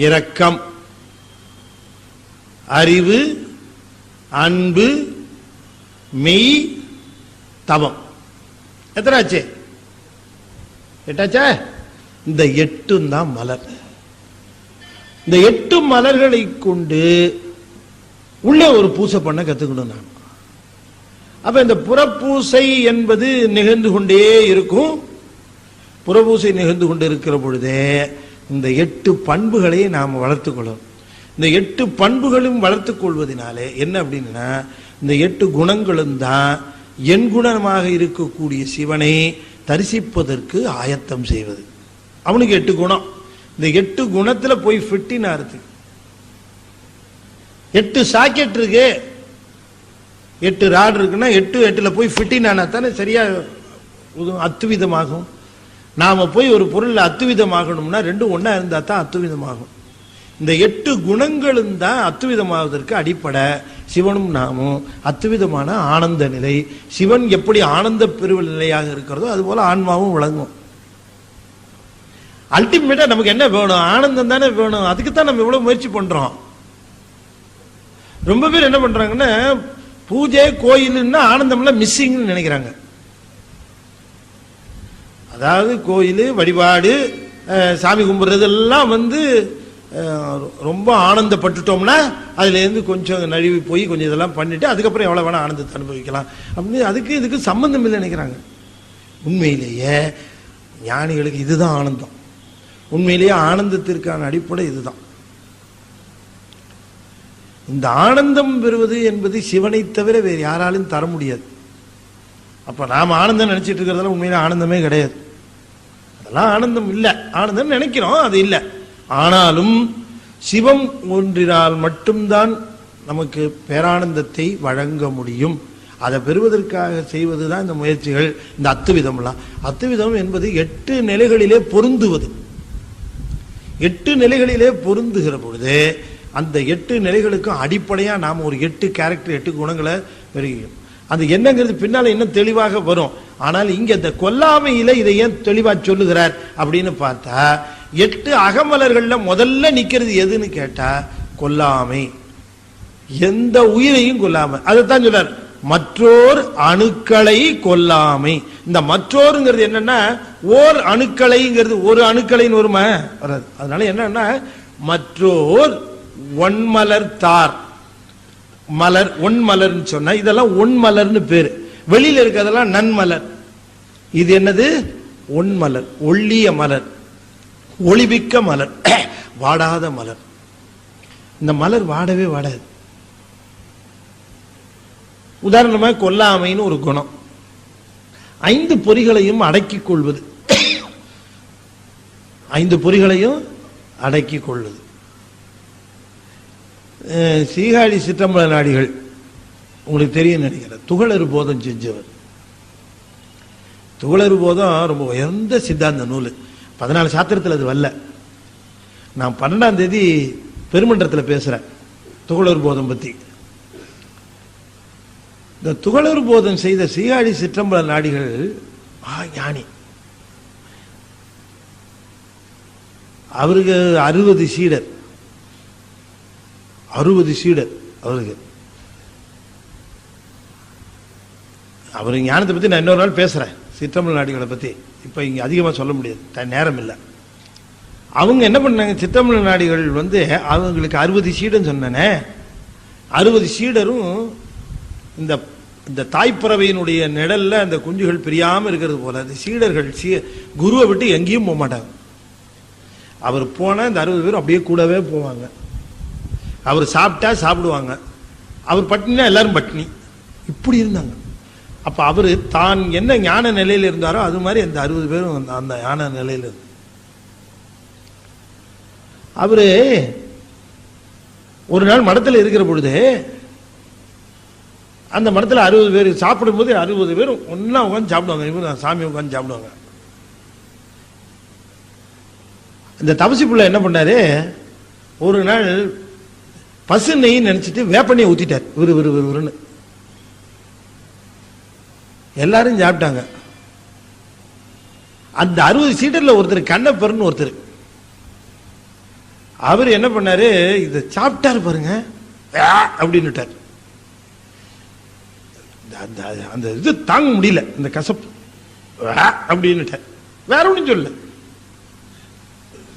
இரக்கம், அறிவு, அன்பு, மெய், தவம். எத்தனாச்சு? 8ஆச்சா? இந்த 8 தான் மலர். இந்த 8 மலர்களை கொண்டு உள்ளே ஒரு பூசை பண்ண கத்துக்கணும் நான். அப்ப இந்த புறப்பூசை என்பது நிகழ்ந்து கொண்டே இருக்கும். புறப்பூசை நிகழ்ந்து கொண்டு இருக்கிற பொழுதே இந்த 8 பண்புகளை நாம் வளர்த்துக்கொள்ளும். இந்த 8 பண்புகளும் வளர்த்துக் கொள்வதனாலே என்ன அப்படின்னா, இந்த 8 குணங்களும் தான் என் குணமாக இருக்கக்கூடிய சிவனை தரிசிப்பதற்கு ஆயத்தம் செய்வது. அவனுக்கு 8 குணம். இந்த 8 குணத்துல போய் ஃபிட்டினாருக்கு 8 சாக்கெட் இருக்கு, 8 ராடு இருக்குன்னா 8ல போய் ஃபிட்டினானா தானே சரியா அத்துவிதமாகும். நாம போய் ஒரு பொருள் அத்துவிதமாகணும்னா 2 ஒண்ணா இருந்தா தான் அத்துவிதமாகும். இந்த 8 குணங்களும் தான் அத்துவிதமாவதற்கு அடிப்படை. சிவனும் நாமும் அத்துவிதமான ஆனந்த நிலை. சிவன் எப்படி ஆனந்த பெருவ நிலையாக இருக்கிறதோ அதுபோல ஆன்மாவும் விளங்கும். அல்டிமேட்டா நமக்கு என்ன வேணும்? ஆனந்தம் தானே வேணும். அதுக்கு தான் நம்ம இவ்வளவு முயற்சி பண்றோம். ரொம்ப பேர் என்ன பண்றாங்கன்னா பூஜை கோயில்னா ஆனந்தம்லாம் மிஸ்ஸிங்னு நினைக்கிறாங்க. அதாவது கோயில் வழிபாடு சாமி கும்பிட்றதெல்லாம் ரொம்ப ஆனந்தப்பட்டுட்டோம்னா அதுல இருந்து கொஞ்சம் நழுவி போய் கொஞ்சம் இதெல்லாம் பண்ணிட்டு அதுக்கப்புறம் எவ்வளவு வேணா ஆனந்தத்தை அனுபவிக்கலாம் அப்படின்னு அதுக்கு இதுக்கு சம்பந்தம் இல்லை நினைக்கிறாங்க. உண்மையிலேயே ஞானிகளுக்கு இதுதான் ஆனந்தம். உண்மையிலேயே ஆனந்தத்திற்கான அடிப்படை இதுதான். இந்த ஆனந்தம் பெறுவது என்பது சிவனை தவிர வேறு யாராலும் தர முடியாது. அப்ப நாம் ஆனந்தம் நினைச்சிட்டு இருக்கிறதெல்லாம் உண்மையில ஆனந்தமே கிடையாது. அதெல்லாம் ஆனந்தம் இல்லை. ஆனந்தம் நினைக்கிறோம், அது இல்லை. ஆனாலும் சிவம் ஒன்றினால் மட்டும்தான் நமக்கு பேரானந்தத்தை வழங்க முடியும். அதை பெறுவதற்காக செய்வதுதான் இந்த முயற்சிகள். இந்த அத்துவிதம்லாம் அத்துவிதம் என்பது 8 நிலைகளிலே பொருந்துவது. 8 நிலைகளிலே பொருந்துகிற பொழுது அந்த 8 நிலைகளுக்கும் அடிப்படையா நாம் ஒரு 8 கேரக்டர் 8 குணங்களை பெறுகிறோம். அது என்னங்கிறது பின்னால இன்னும் தெளிவாக வரும். ஆனால் இங்க இந்த கொல்லாமையில இதை ஏன் தெளிவா சொல்லுகிறார் அப்படின்னு பார்த்தா 8 அகமலர்கள்ல முதல்ல நிக்கிறது எதுன்னு கேட்டா கொல்லாமை. எந்த உயிரையும் கொல்லாமை. அதைத்தான் சொல்றார், மற்றோர் அணுக்களை கொல்லாமை. இந்த மற்றோருங்கிறது என்னன்னா ஓர் அணுக்களைங்கிறது ஒரு அணுக்களைன்னு வருமா வராது. அதனால என்னன்னா மற்றோர் ஒன்மலர்த்தார் மலர் ஒன்மலர்னு சொன்னா இதெல்லாம் ஒன்மலர்னு பேரு. வெளியில இருக்கிறதெல்லாம் நன்மலர். இது என்னது? ஒன்மலர், ஒள்ளிய மலர், ஒளிமிக்க மலர், வாடாத மலர். இந்த மலர் வாடவே வாடாது. உதாரணமா கொல்லாமைன்னு ஒரு குணம். 5 பொறிகளையும் அடக்கிக் கொள்வது. 5 பொறிகளையும் அடக்கிக் கொள்வது. சீகாழி சிற்றம்பல நாடிகள் உங்களுக்கு தெரியும் நினைக்கிறேன். துகளறு போதம் செஞ்சவர். துகளறு போதம் ரொம்ப உயர்ந்த சித்தாந்த நூல். 14 சாத்திரத்தில் அது வரல. நான் 12ஆம் தேதி பெருமன்றத்தில் பேசுறேன் துகளறு போதம் பத்தி. இந்த துகளறு போதம் செய்த சீகாழி சிற்றம்பல நாடிகள் ஞானி. அவருக்கு 60 சீடர். 60 சீடர் அவருக்கு. அவர் ஞானத்தை பத்தி நான் இன்னொரு நாள் பேசுறேன், சிற்றம்பல நாடிகளை பத்தி. இப்ப இங்க அதிகமா சொல்ல முடியாது, நேரம் இல்லை. அவங்க என்ன பண்ணாங்க, சிற்றம்பல நாடிகள் அவங்களுக்கு 60 சீடன் சொன்னனே, 60 சீடரும் இந்த இந்த தாய்ப்பறவையினுடைய நிழல்ல அந்த குஞ்சுகள் பிரியாம இருக்கிறது போல அந்த சீடர்கள் குருவை விட்டு எங்கேயும் போக மாட்டாங்க. அவர் போனா இந்த 60 பேரும் அப்படியே கூடவே போவாங்க. அவர் சாப்பிட்டா சாப்பிடுவாங்க, அவர் பட்டினா எல்லாரும் பட்டினி, இப்படி இருந்தாங்க. அப்ப அவரு தான் என்ன ஞான நிலையில இருந்தாரோ அது மாதிரி அந்த 60 பேரும் அந்த ஞான நிலையில இருந்து அவரு ஒரு நாள் மடத்துல இருக்கிற பொழுது அந்த மடத்துல 60 பேர் சாப்பிடும் போது 60 பேரும் ஒன்னா உட்காந்து சாப்பிடுவாங்க. சாமி உட்காந்து சாப்பிடுவாங்க. இந்த தபசி புள்ள என்ன பண்ணாரு, ஒரு நாள் பசு நெய் நினைச்சிட்டு வேப்பெண்ணெய் ஊத்திட்டார். விறுவிறுன்னு எல்லாரும் சாப்பிட்டாங்க. அந்த 60 சீடர்ல ஒருத்தர் கண்ணப்பர்னு ஒருத்தர், அவர் என்ன பண்ணாரு, இதை சாப்பிட்டாரு பாருங்க அப்படின்னுட்டார். அந்த இது தாங்க முடியல, இந்த கசப்பு அப்படின்னுட்டார். வேற ஒன்றும் சொல்ல.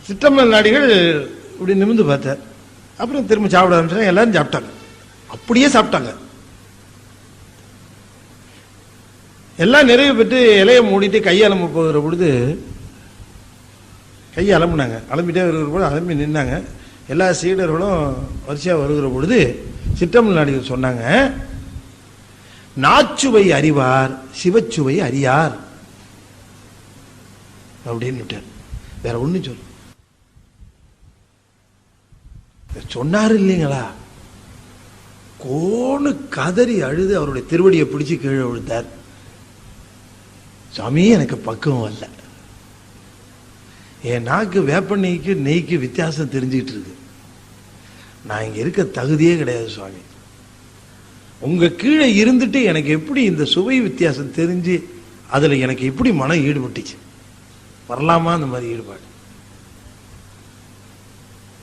சிற்றம்பல நாடிகள் இப்படி நிமிர்ந்து பார்த்தார். அப்புறம் திரும்ப சாப்பிட ஆரம்பிச்சாங்க. எல்லாரும் சாப்பிட்டாங்க, அப்படியே சாப்பிட்டாங்க. எல்லாம் நிறைவு பெற்று இலையை மூடிட்டு கையலம்ப போகிற பொழுது கையை அலம்புனாங்க. அலம்பிட்டே வருகிற பொழுது அலம்பி நின்னாங்க. எல்லா சீடர்களும் வரிசையாக வருகிற பொழுது சிற்றம்பல நாடிகள் சொன்னாங்க, நாச்சுவை அறிவார், சிவச்சுவை அறியார் அப்படின்னு வேற ஒண்ணு சொல்லு சொன்னார் இல்லைங்களா? கோணு கதறி அழுது அவருடைய திருவடியை பிடிச்சு கீழே விழுந்தார். சாமி எனக்கு பக்குவம் அல்ல, என் நாக்கு வேப்ப நெய்க்கு நெய்க்கு வித்தியாசம் தெரிஞ்சுக்கிட்டு இருக்கு, நான் இங்க இருக்க தகுதியே கிடையாது சுவாமி, உங்க கீழே இருந்துட்டு எனக்கு எப்படி இந்த சுவை வித்தியாசம் தெரிஞ்சு அதுல எனக்கு எப்படி மனம் ஈடுபட்டுச்சு, வரலாமா அந்த மாதிரி ஈடுபாடு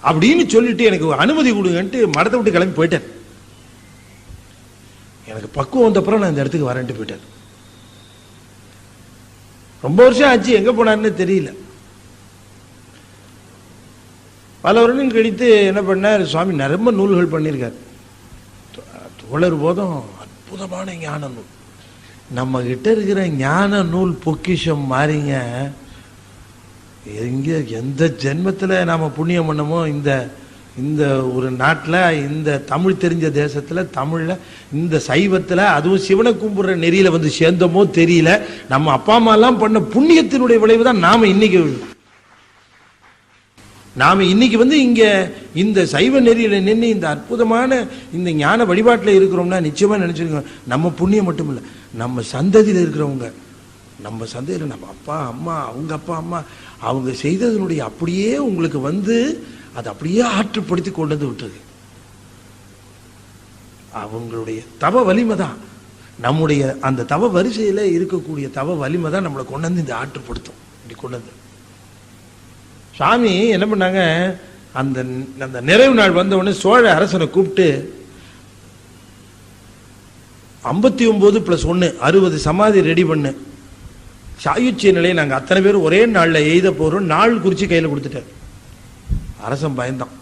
அப்படின்னு சொல்லிட்டு எனக்கு அனுமதி கொடுங்கன்ட்டு மடத்தை விட்டு கிளம்பி போயிட்டேன். எனக்கு பக்குவம் வந்தப்புறம் நான் இந்த இடத்துக்கு வரேன்ட்டு போயிட்டேன். ரொம்ப வருஷம் ஆச்சு, எங்க போனார்னு தெரியல. பல வருடம் கழித்து என்ன பண்ணார் சுவாமி, ரொம்ப நூல்கள் பண்ணியிருக்கார். தோழர் போதும் அற்புதமான ஞான நூல், நம்ம கிட்ட இருக்கிற ஞான நூல் பொக்கிஷம் மாறிங்க. எங்க எந்த ஜென்மத்தில் நாம புண்ணியம் பண்ணமோ இந்த இந்த ஒரு நாட்டில், இந்த தமிழ் தெரிஞ்ச தேசத்தில், தமிழில், இந்த சைவத்தில், அதுவும் சிவனை கும்பிடுற நெறியில வந்து சேர்ந்தோமோ தெரியல. நம்ம அப்பா அம்மா எல்லாம் பண்ண புண்ணியத்தினுடைய விளைவு தான் நாம இன்னைக்கு வந்து இங்க இந்த சைவ நெறியில நின்று இந்த அற்புதமான இந்த ஞான வழிபாட்டில் இருக்கிறோம்னா நிச்சயமா நினைச்சிருக்கோம் நம்ம புண்ணியம் மட்டும் இல்லை, நம்ம சந்ததியில் இருக்கிறவங்க, நம்ம சந்ததியில் நம்ம அப்பா அம்மா, அவங்க அப்பா அம்மா அவங்க செய்ததனுடைய அப்படியே உங்களுக்கு வந்து அது அப்படியே ஆற்றுப்படுத்தி கொண்டு வந்து விட்டது. அவங்களுடைய தவ வலிமை தான், நம்முடைய அந்த தவ வரிசையில இருக்கக்கூடிய தவ வலிமை தான் நம்மளை கொண்டு வந்து இந்த ஆற்றுப்படுத்தும். இப்படி கொண்டு வந்து சாமி என்ன பண்ணாங்க, அந்த அந்த நிறைவு நாள் வந்த உடனே சோழ அரசனை கூப்பிட்டு 59+1 60 சமாதி ரெடி பண்ணு, சாயுச்சிய நிலையை நாங்கள் அத்தனை பேரும் ஒரே நாளில் எய்த போறோம், நாள் குறிச்சு கையில் கொடுத்துட்டார். அரசன் பயந்தான்,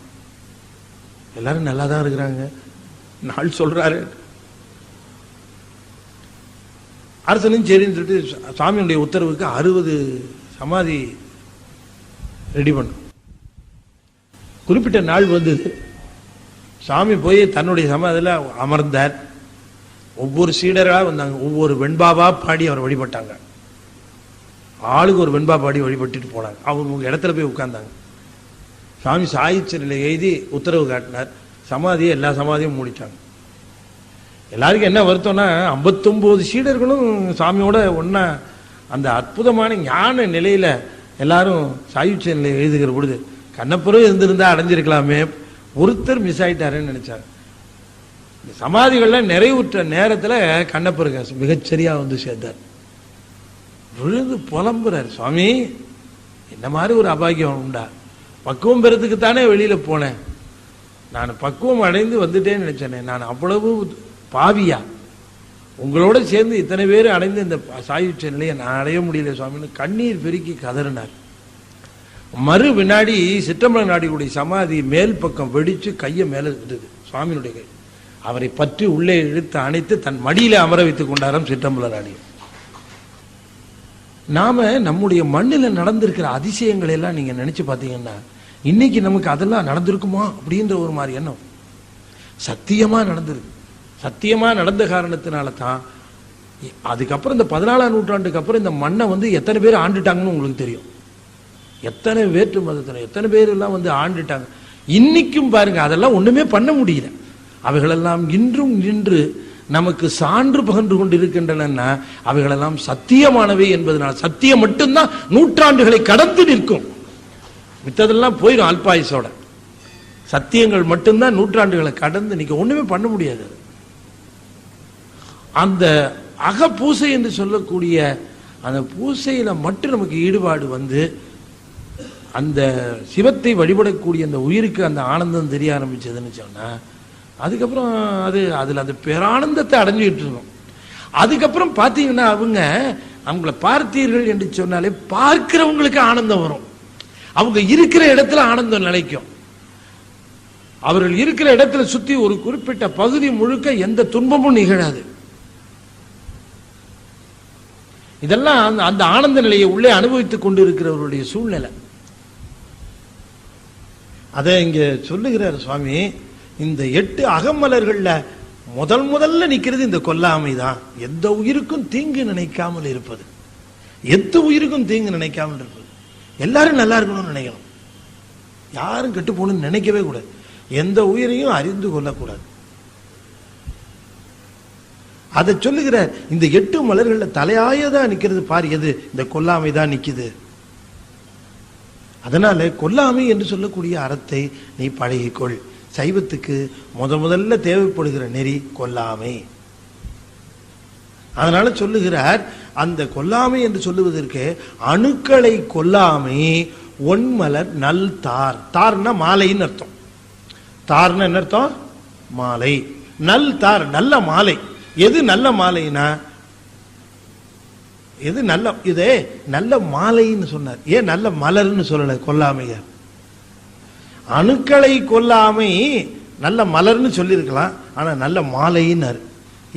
எல்லாரும் நல்லா தான் இருக்கிறாங்க, நாள் சொல்றாரு. அரசனும் சரின்னு சொல்லிட்டு சாமியுடைய உத்தரவுக்கு 60 சமாதி ரெடி பண்ண குறிப்பிட்ட நாள் வந்தது. சாமி போய் தன்னுடைய சமாதியில் அமர்ந்தார். ஒவ்வொரு சீடராக வந்தாங்க, ஒவ்வொரு வெண்பாவா பாடி அவர் வழிபட்டாங்க. ஆளுக்கு ஒரு வெண்பா பாடி வழிபட்டுட்டு போனாங்க. அவங்க இடத்துல போய் உட்கார்ந்தாங்க. சாமி சாயுச்சில எழுதி உத்தரவு காட்டினார். சமாதியை எல்லா சமாதியும் மூடிட்டாங்க. எல்லாருக்கும் என்ன வருத்தம்னா 59 சீடர்களும் சாமியோட ஒன்னா அந்த அற்புதமான ஞான நிலையில எல்லாரும் சாயுச்சிய நிலையை எழுதுகிற பொழுது கண்ணப்பரும் இருந்திருந்தா அடைஞ்சிருக்கலாமே, ஒருத்தர் மிஸ் ஆயிட்டாருன்னு நினைச்சாங்க. இந்த சமாதிகள்லாம் நிறைவுற்ற நேரத்தில் கண்ணப்பருக்கு மிகச்சரியா வந்து சேர்ந்தார். விழுந்து புலம்புறார், சுவாமி என்ன மாதிரி ஒரு அபாகியம் உண்டா, பக்குவம் பெறத்துக்கு தானே வெளியில போனேன், நான் பக்குவம் அடைந்து வந்துட்டேன்னு நினைச்சேனே, நான் அவ்வளவு பாவியா, உங்களோட சேர்ந்து இத்தனை பேர் அடைந்து இந்த சாயுச்ச நிலையை நான் அடைய முடியல சுவாமின்னு கண்ணீர் பெருக்கி கதறினார். மறு வினாடி சிற்றம்பல நாடியுடைய சமாதி மேல் பக்கம் வெடிச்சு கையை மேல இருந்தது சுவாமியினுடைய கை. அவரை பற்றி உள்ளே இழுத்து அணைத்து தன் மடியில அமர வைத்துக் கொண்டாராம் சிற்றம்பல நாடி. நாம நம்முடைய மண்ணில் நடந்திருக்கிற அதிசயங்களை எல்லாம் நீங்க நினைச்சு பார்த்தீங்கன்னா இன்னைக்கு நமக்கு அதெல்லாம் நடந்திருக்குமா அப்படின்ற ஒரு மாதிரி எண்ணம். சத்தியமா நடந்திருக்கு. சத்தியமா நடந்த காரணத்தினால தான் அதுக்கப்புறம் இந்த 14ஆம் நூற்றாண்டுக்கு அப்புறம் இந்த மண்ணை வந்து எத்தனை பேர் ஆண்டுட்டாங்கன்னு உங்களுக்கு தெரியும். எத்தனை வேற்று மதத்தினர் எத்தனை பேர் எல்லாம் வந்து ஆண்டுட்டாங்க. இன்னைக்கும் பாருங்க அதெல்லாம் ஒண்ணுமே பண்ண முடியல. அவைகளெல்லாம் இன்றும் நின்று நமக்கு சான்று பகன்று கொண்டு இருக்கின்றன. அவைகளெல்லாம் சத்தியமானவை என்பதனால் சத்தியம் மட்டும்தான் நூற்றாண்டுகளை கடந்து நிற்கும். மித்ததெல்லாம் போயிடும் அல்பாயுசோட. சத்தியங்கள் மட்டும்தான் நூற்றாண்டுகளை கடந்து நிற்க, ஒண்ணுமே பண்ண முடியாது. அந்த அகப்பூசை என்று சொல்லக்கூடிய அந்த பூசையில மட்டும் நமக்கு ஈடுபாடு வந்து அந்த சிவத்தை வழிபடக்கூடிய அந்த உயிருக்கு அந்த ஆனந்தம் தெரிய ஆரம்பிச்சதுன்னு சொன்னா அதுக்கப்புறம் அதுல அந்த பேரானந்தத்தை அடைஞ்சிட்டு இருக்கோம். அதுக்கப்புறம் பாத்தீங்கன்னா அவங்கள பார்த்தீர்கள் என்று சொன்னாலே பார்க்கிறவங்களுக்கு ஆனந்தம் வரும். அவங்க இருக்கிற இடத்துல ஆனந்தம் நிலைக்கும். அவர்கள் இருக்கிற இடத்துல சுத்தி ஒரு குறிப்பிட்ட பகுதி முழுக்க எந்த துன்பமும் நிகழாது. இதெல்லாம் அந்த ஆனந்த நிலையை உள்ளே அனுபவித்துக் கொண்டு இருக்கிறவருடைய சூழ்நிலை. அதை இங்க சொல்லுகிறார் சுவாமி. இந்த 8 அகமலர்கள்ல முதல்ல நிக்கிறது இந்த கொல்லாமை தான். எந்த உயிருக்கும் தீங்கு நினைக்காமல் இருப்பது, எந்த உயிருக்கும் தீங்கு நினைக்காமல் இருப்பது. எல்லாரும் நல்லா இருக்கணும்னு நினைக்கணும், யாரும் கெட்டு போகணும்னு நினைக்கவே கூடாது, எந்த உயிரையும் அறிந்து கொள்ளக்கூடாது. அதை சொல்லுகிற இந்த 8 மலர்கள்ல தலையாயதான் நிக்கிறது பாரு, எது? இந்த கொல்லாமை தான் நிக்குது. அதனால கொல்லாமை என்று சொல்லக்கூடிய அறத்தை நீ பழகிக்கொள். சைவத்துக்கு முதல்ல தேவைப்படுகிற நெறி கொல்லாமை. அதனால சொல்லுகிறார், அந்த கொல்லாமை என்று சொல்லுவதற்கு அணுக்களை கொல்லாமை ஒன்மலர் நல் தார். தார்னா மாலைன்னு அர்த்தம். தார்னா என்ன அர்த்தம்? மாலை. நல் தார் நல்ல மாலை. எது நல்ல மாலைனா? எது நல்ல? இதே நல்ல மாலைன்னு சொன்னார், ஏன் நல்ல மலர்னு சொல்லல கொல்லாமைய? அணுக்களை கொல்லாமை நல்ல மலர்னு சொல்லியிருக்கலாம், ஆனா நல்ல மாலைன்னாரு.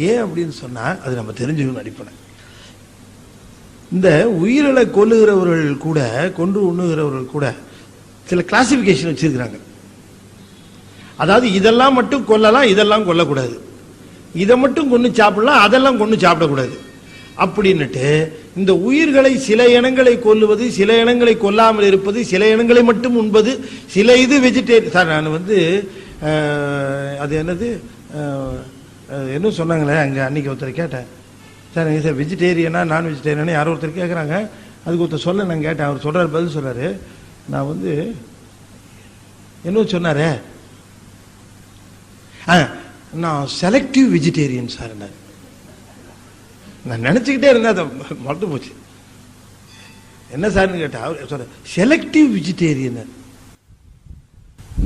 ஏன் அப்படின்னு சொன்னா அது நம்ம தெரிஞ்சுக்கணும் அடிப்படை. இந்த உயிரிழை கொல்லுகிறவர்கள் கூட, கொன்று உண்ணுகிறவர்கள் கூட சில கிளாசிபிகேஷன் வச்சிருக்கிறாங்க. அதாவது இதெல்லாம் மட்டும் கொல்லலாம், இதெல்லாம் கொல்லக்கூடாது, இதை மட்டும் கொண்டு சாப்பிடலாம், அதெல்லாம் கொண்டு சாப்பிடக்கூடாது அப்படின்னுட்டு இந்த உயிர்களை சில இனங்களை கொல்லுவது, சில இனங்களை கொல்லாமல் இருப்பது, சில இனங்களை மட்டும் உண்பது, சில இது வெஜிடேரியன். சார் நான் அது என்னது என்ன சொன்னாங்களே அங்கே அன்னைக்கு ஒருத்தர் கேட்டேன், சார் நீங்கள் சார் வெஜிடேரியனா நான் வெஜிடேரியனா யாரோ ஒருத்தர் கேட்குறாங்க. அதுக்கு ஒருத்தர் சொல்ல நான் கேட்டேன், அவர் சொல்கிறார், பதில் சொல்கிறாரு. நான் என்ன சொன்னாரே, நான் செலக்டிவ் வெஜிடேரியன் சார். நான் நினச்சிக்கிட்டே இருந்தேன், அதை மறந்து போச்சு. என்ன சார்னு கேட்டேன், அவர் சொல்ற செலக்டிவ் வெஜிடேரியன்.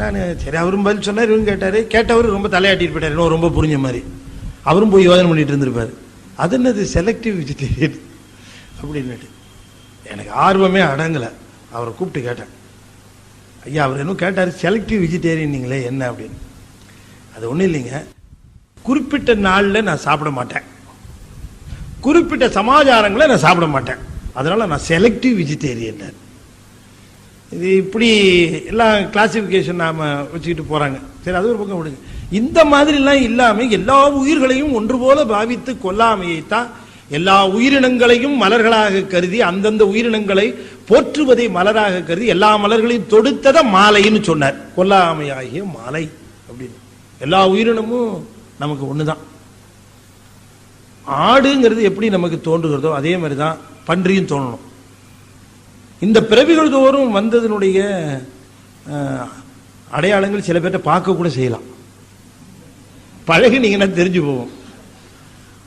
நான் சரி, அவரும் பதில் சொன்னார், இவரும் கேட்டவர் ரொம்ப தலையாட்டிட்டு போயிட்டார், இன்னும் ரொம்ப புரிஞ்ச மாதிரி. அவரும் போய் யோசனை பண்ணிட்டு இருந்திருப்பாரு, அது என்னது செலக்டிவ் வெஜிடேரியன் அப்படின்னுட்டு. எனக்கு ஆர்வமே அடங்கலை. அவரை கூப்பிட்டு கேட்டேன், ஐயா அவர் என்ன கேட்டார், செலக்டிவ் வெஜிடேரியன் நீங்களே என்ன அப்படின்னு. அது ஒன்றும் இல்லைங்க, குறிப்பிட்ட நாளில் நான் சாப்பிட மாட்டேன், குறிப்பிட்ட சமாச்சாரங்களை நான் சாப்பிட மாட்டேன், அதனால நான் செலக்டிவ் வெஜிடேரியன். இது இப்படி எல்லாம் கிளாசிபிகேஷன் நாம வச்சுக்கிட்டு போறாங்க. சரி, அது ஒரு பக்கம் விடுங்க. இந்த மாதிரிலாம் இல்லாம எல்லா உயிர்களையும் ஒன்று போல பாவித்து கொல்லாமையைத்தான், எல்லா உயிரினங்களையும் மலர்களாக கருதி, அந்தந்த உயிரினங்களை போற்றுவதை மலராக கருதி எல்லா மலர்களையும் தொடுத்தத மாலைன்னு சொன்னார். கொல்லாமையாகிய மாலை அப்படின்னு. எல்லா உயிரினமும் நமக்கு ஒண்ணுதான். ஆடுங்கிறது எப்படி நமக்கு தோன்றுகிறதோ அதே மாதிரிதான் பன்றியும் தோணணும். இந்த பிறவிகள் தோறும் வந்ததனுடைய அடையாளங்கள் சில பேர்ட்ட பார்க்க கூட செய்யலாம். பழகினீங்கன்னா தெரிஞ்சு போவோம்,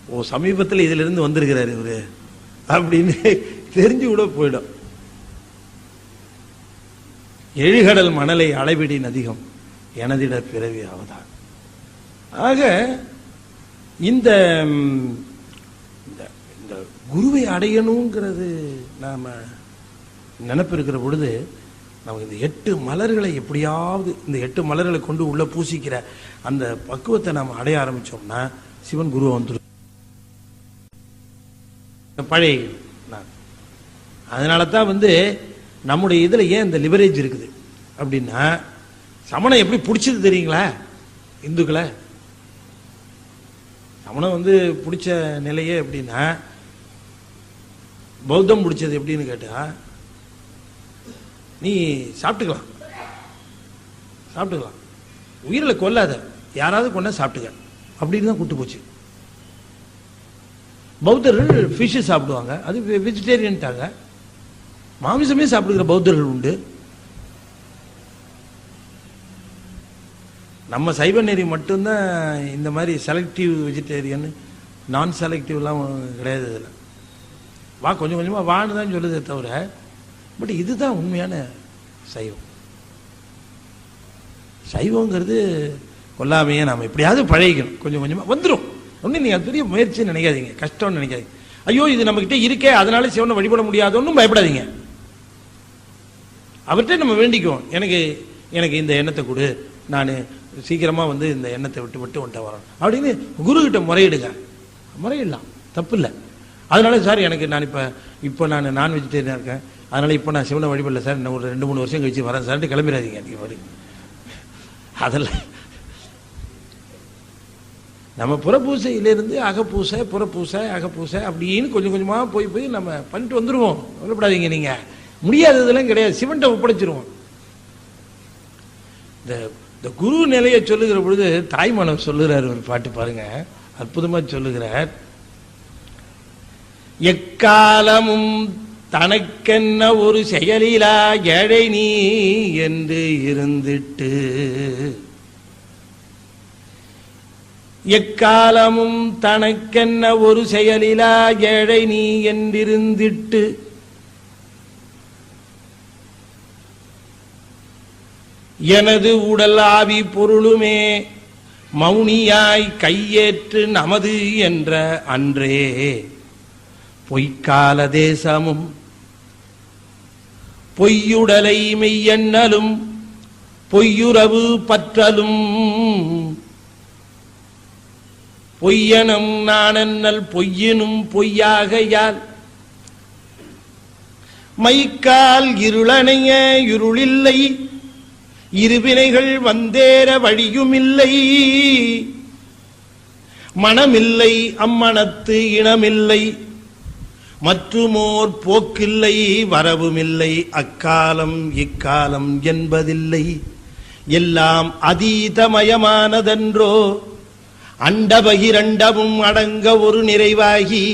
ஓ சமீபத்தில் இதுல இருந்து வந்திருக்கிறாரு இவரு அப்படின்னு தெரிஞ்சு கூட போயிடும். எழுகடல் மணலை அளவிடி அதிகம் எனதிட பிறவி ஆவதான். ஆக இந்த குருவை அடையணுங்கிறது நாம நினைப்பு இருக்கிற பொழுது நமக்கு இந்த 8 மலர்களை எப்படியாவது, இந்த 8 மலர்களை கொண்டு உள்ள பூசிக்கிற அந்த பக்குவத்தை நாம அடைய ஆரம்பிச்சோம்னா சிவன் குருவை வந்துடும். பழைய அதனால தான் நம்முடைய இதுல ஏன் இந்த லிவரேஜ் இருக்குது அப்படின்னா, சமணம் எப்படி பிடிச்சது தெரியுங்களா இந்துக்களை? சமணம் பிடிச்ச நிலையே எப்படின்னா, பௌத்தம் பிடிச்சது எப்படின்னு கேட்டா, நீ சாப்பிட்டுக்கலாம், உயிரில கொல்லாத, யாராவது கொண்டா சாப்பிட்டுக்க அப்படின்னு தான் கூட்டு போச்சு. பௌத்தர்கள் ஃபிஷ் சாப்பிடுவாங்க, அது வெஜிடேரியன்ட்டாங்க. மாமிசமே சாப்பிடுகிற பௌத்தர்கள் உண்டு. நம்ம சைவ நெறி மட்டும்தான் இந்த மாதிரி செலக்டிவ் வெஜிடேரியன், நான் செலக்டிவ்லாம் கிடையாது. இதில் வா கொஞ்சம் கொஞ்சமாக வான்னு தான் சொல்லுதே தவிர, பட் இதுதான் உண்மையான சைவம். சைவங்கிறது கொல்லாமையே நாம் எப்படியாவது பழகிக்கணும், கொஞ்சம் கொஞ்சமாக வந்துடும். ஒன்றும் நீங்கள் அது பெரிய முயற்சி நினைக்காதீங்க, கஷ்டம்னு நினைக்காதீங்க. ஐயோ இது நம்மகிட்ட இருக்கே அதனால சிவனை வழிபட முடியாதோன்னு பயப்படாதீங்க. அவர்கிட்ட நம்ம வேண்டிக்குவோம், எனக்கு இந்த எண்ணத்தை கொடு, நான் சீக்கிரமாக இந்த எண்ணத்தை விட்டு வந்துட்டு வரணும் அப்படின்னு குருக்கிட்ட முறையிடுங்க. முறையிடலாம், தப்பு இல்லை. அதனால சார் எனக்கு நான் இப்போ நான் வெஜிடேரியனாக இருக்கேன், அதனால இப்போ நான் சிவனை வழிபடல சார், இன்னும் ஒரு 2-3 வருஷம் கழிச்சு வரேன் சார்ட்டு கிளம்பிடாதீங்க. நீங்கள் வரும் அதெல்லாம் நம்ம புறப்பூசையிலிருந்து அகப்பூசை, புறப்பூசை, அகப்பூசை அப்படின்னு கொஞ்சம் கொஞ்சமாக போய் போய் நம்ம பண்ணிட்டு வந்துடுவோம். சொல்லப்படாதீங்க, நீங்கள் முடியாததெல்லாம் கிடையாது, சிவன்ட்ட ஒப்படைச்சிருவோம். இந்த குரு நிலையை சொல்லுகிற பொழுது தாய்மானவர் சொல்லுகிறார் ஒரு பாட்டு பாருங்க, அற்புதமாக சொல்லுகிறார். எக்காலமும் தனக்கென்ன ஒரு செயலிலா ஏழை நீ என்று இருந்துட்டு, எக்காலமும் தனக்கென்ன ஒரு செயலிலா ஏழை நீ என்றிருந்திட்டு, எனது உடல் ஆவி பொருளுமே மௌனியாய் கையேற்று நமது என்ற அன்றே பொய்க்கால தேசமும் பொய்யுடலை மெய்யெண்ணலும் பொய்யுறவு பற்றலும் பொய்யனும் நானென்னல் பொய்யினும் பொய்யாகையால் மைக்கால் இருளனைய இருளில்லை இருவினைகள் வந்தேற வழியுமில்லை மனமில்லை அம்மனத்து இனமில்லை மற்றுமோர் போக்கில்லை வரவுமில்லை அக்காலம் இக்காலம் என்பதில்லை எல்லாம் அதீதமயமானதென்றோ அண்டபகிரண்டமும் அடங்க ஒரு நிறைவாகி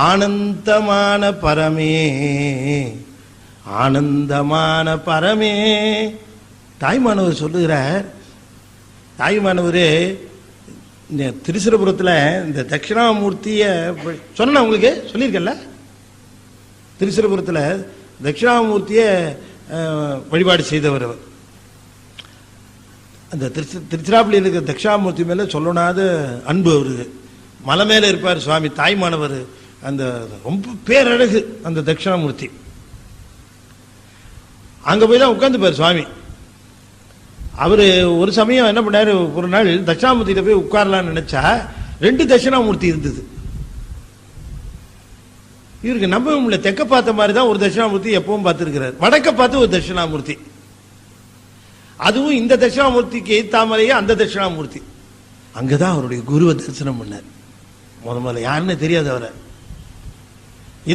ஆனந்தமான பரமே ஆனந்தமான பரமே. தாய்மானவர் சொல்லுகிறார். தாய்மானவர் திருச்சிரபுரத்தில் இந்த தட்சிணாமூர்த்தியை சொன்ன உங்களுக்கு சொல்லியிருக்கல, திருச்சிரபுரத்தில் தட்சிணாமூர்த்தியை வழிபாடு செய்தவர் அவர். அந்த திருச்சிராப்பள்ளியில் இருக்கிற தட்சிணாமூர்த்தி மேலே சொல்லணாத அன்பு அவருக்கு. மலை மேலே இருப்பார் சுவாமி தாய்மானவர், அந்த ரொம்ப பேரழகு அந்த தட்சிணாமூர்த்தி. அங்கே போய் தான் உட்காந்துப்பார் சுவாமி. அவர் ஒரு சமயம் என்ன பண்ணார், ஒரு நாள் தட்சிணாமூர்த்தியில போய் உட்காரலான்னு நினைச்சா 2 தட்சிணாமூர்த்தி இருந்தது. இவருக்கு நம்பவும் இல்லை, தெற்க பார்த்த மாதிரி தான் ஒரு தட்சிணாமூர்த்தி எப்பவும் பார்த்துருக்கிறார், வடக்க பார்த்து ஒரு தட்சிணாமூர்த்தி, அதுவும் இந்த தட்சிணாமூர்த்திக்கு எய்த்தாமலேயே அந்த தட்சிணாமூர்த்தி. அங்கதான் அவருடைய குருவை தரிசனம் பண்ணார். முதல்ல யாருன்னு தெரியாது அவரை.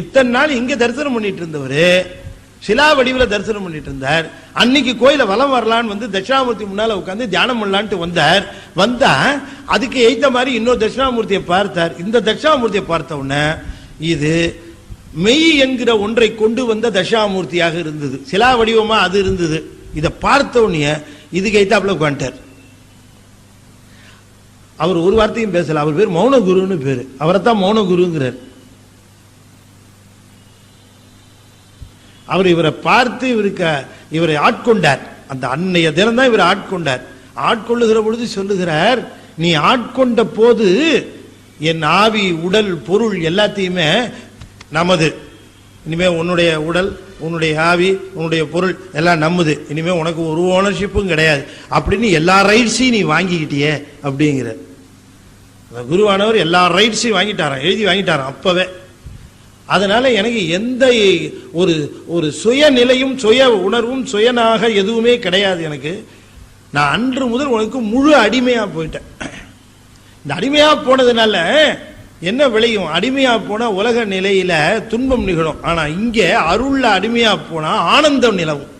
இத்தனை நாள் இங்க தரிசனம் பண்ணிட்டு இருந்தவரு சிலா வடிவில் தரிசனம் பண்ணிட்டு இருந்தார். அன்னைக்கு கோயில வலம் வரலான்னு வந்து தட்சிணாமூர்த்தி முன்னால உட்காந்து தியானம் பண்ணலான்ட்டு வந்தார். வந்தா அதுக்கு எய்த்த மாதிரி இன்னொரு தட்சிணாமூர்த்தியை பார்த்தார். இந்த தட்சிணாமூர்த்தியை பார்த்த உடனே இது மெய் என்கிற ஒன்றை கொண்டு வந்த தட்சிணாமூர்த்தியாக இருந்தது, சிலா வடிவமா அது இருந்தது. இதை பார்த்த உடனே இதுக்கு எய்த்தாப்புல உட்காந்துட்டார். அவர் ஒரு வார்த்தையும் பேசல. அவர் பேர் மௌன குருன்னு பேரு, அவரைத்தான் மௌன குருங்கிறார். அவர் இவரை பார்த்து இவரை ஆட்கொண்டார். அந்த அன்னைய தினம் தான் இவரை ஆட்கொண்டார். ஆட்கொள்ளுகிற பொழுது சொல்லுகிறார், நீ ஆட்கொண்ட போது என் ஆவி உடல் பொருள் எல்லாத்தையுமே நமது, இனிமே உன்னுடைய உடல் உன்னுடைய ஆவி உன்னுடைய பொருள் எல்லாம் நம்முது, இனிமே உனக்கு ஒரு ஓனர்ஷிப்பும் கிடையாது அப்படின்னு எல்லா ரைட்ஸையும் நீ வாங்கிக்கிட்டியே அப்படிங்கிற. குருவானவர் எல்லா ரைட்ஸையும் வாங்கிட்டாராம், எழுதி வாங்கிட்டாராம் அப்பவே. அதனால எனக்கு எந்த ஒரு சுயநிலையும் சுய உணர்வும் சுயனாக எதுவுமே கிடையாது எனக்கு. நான் அன்று முதல் உனக்கு முழு அடிமையா போயிட்டேன். இந்த அடிமையா போனதுனால என்ன விளையும், அடிமையா போனா உலக நிலையில துன்பம் நிகழும். ஆனா இங்க அருள்ல அடிமையா போனா ஆனந்தம் நிலவும்.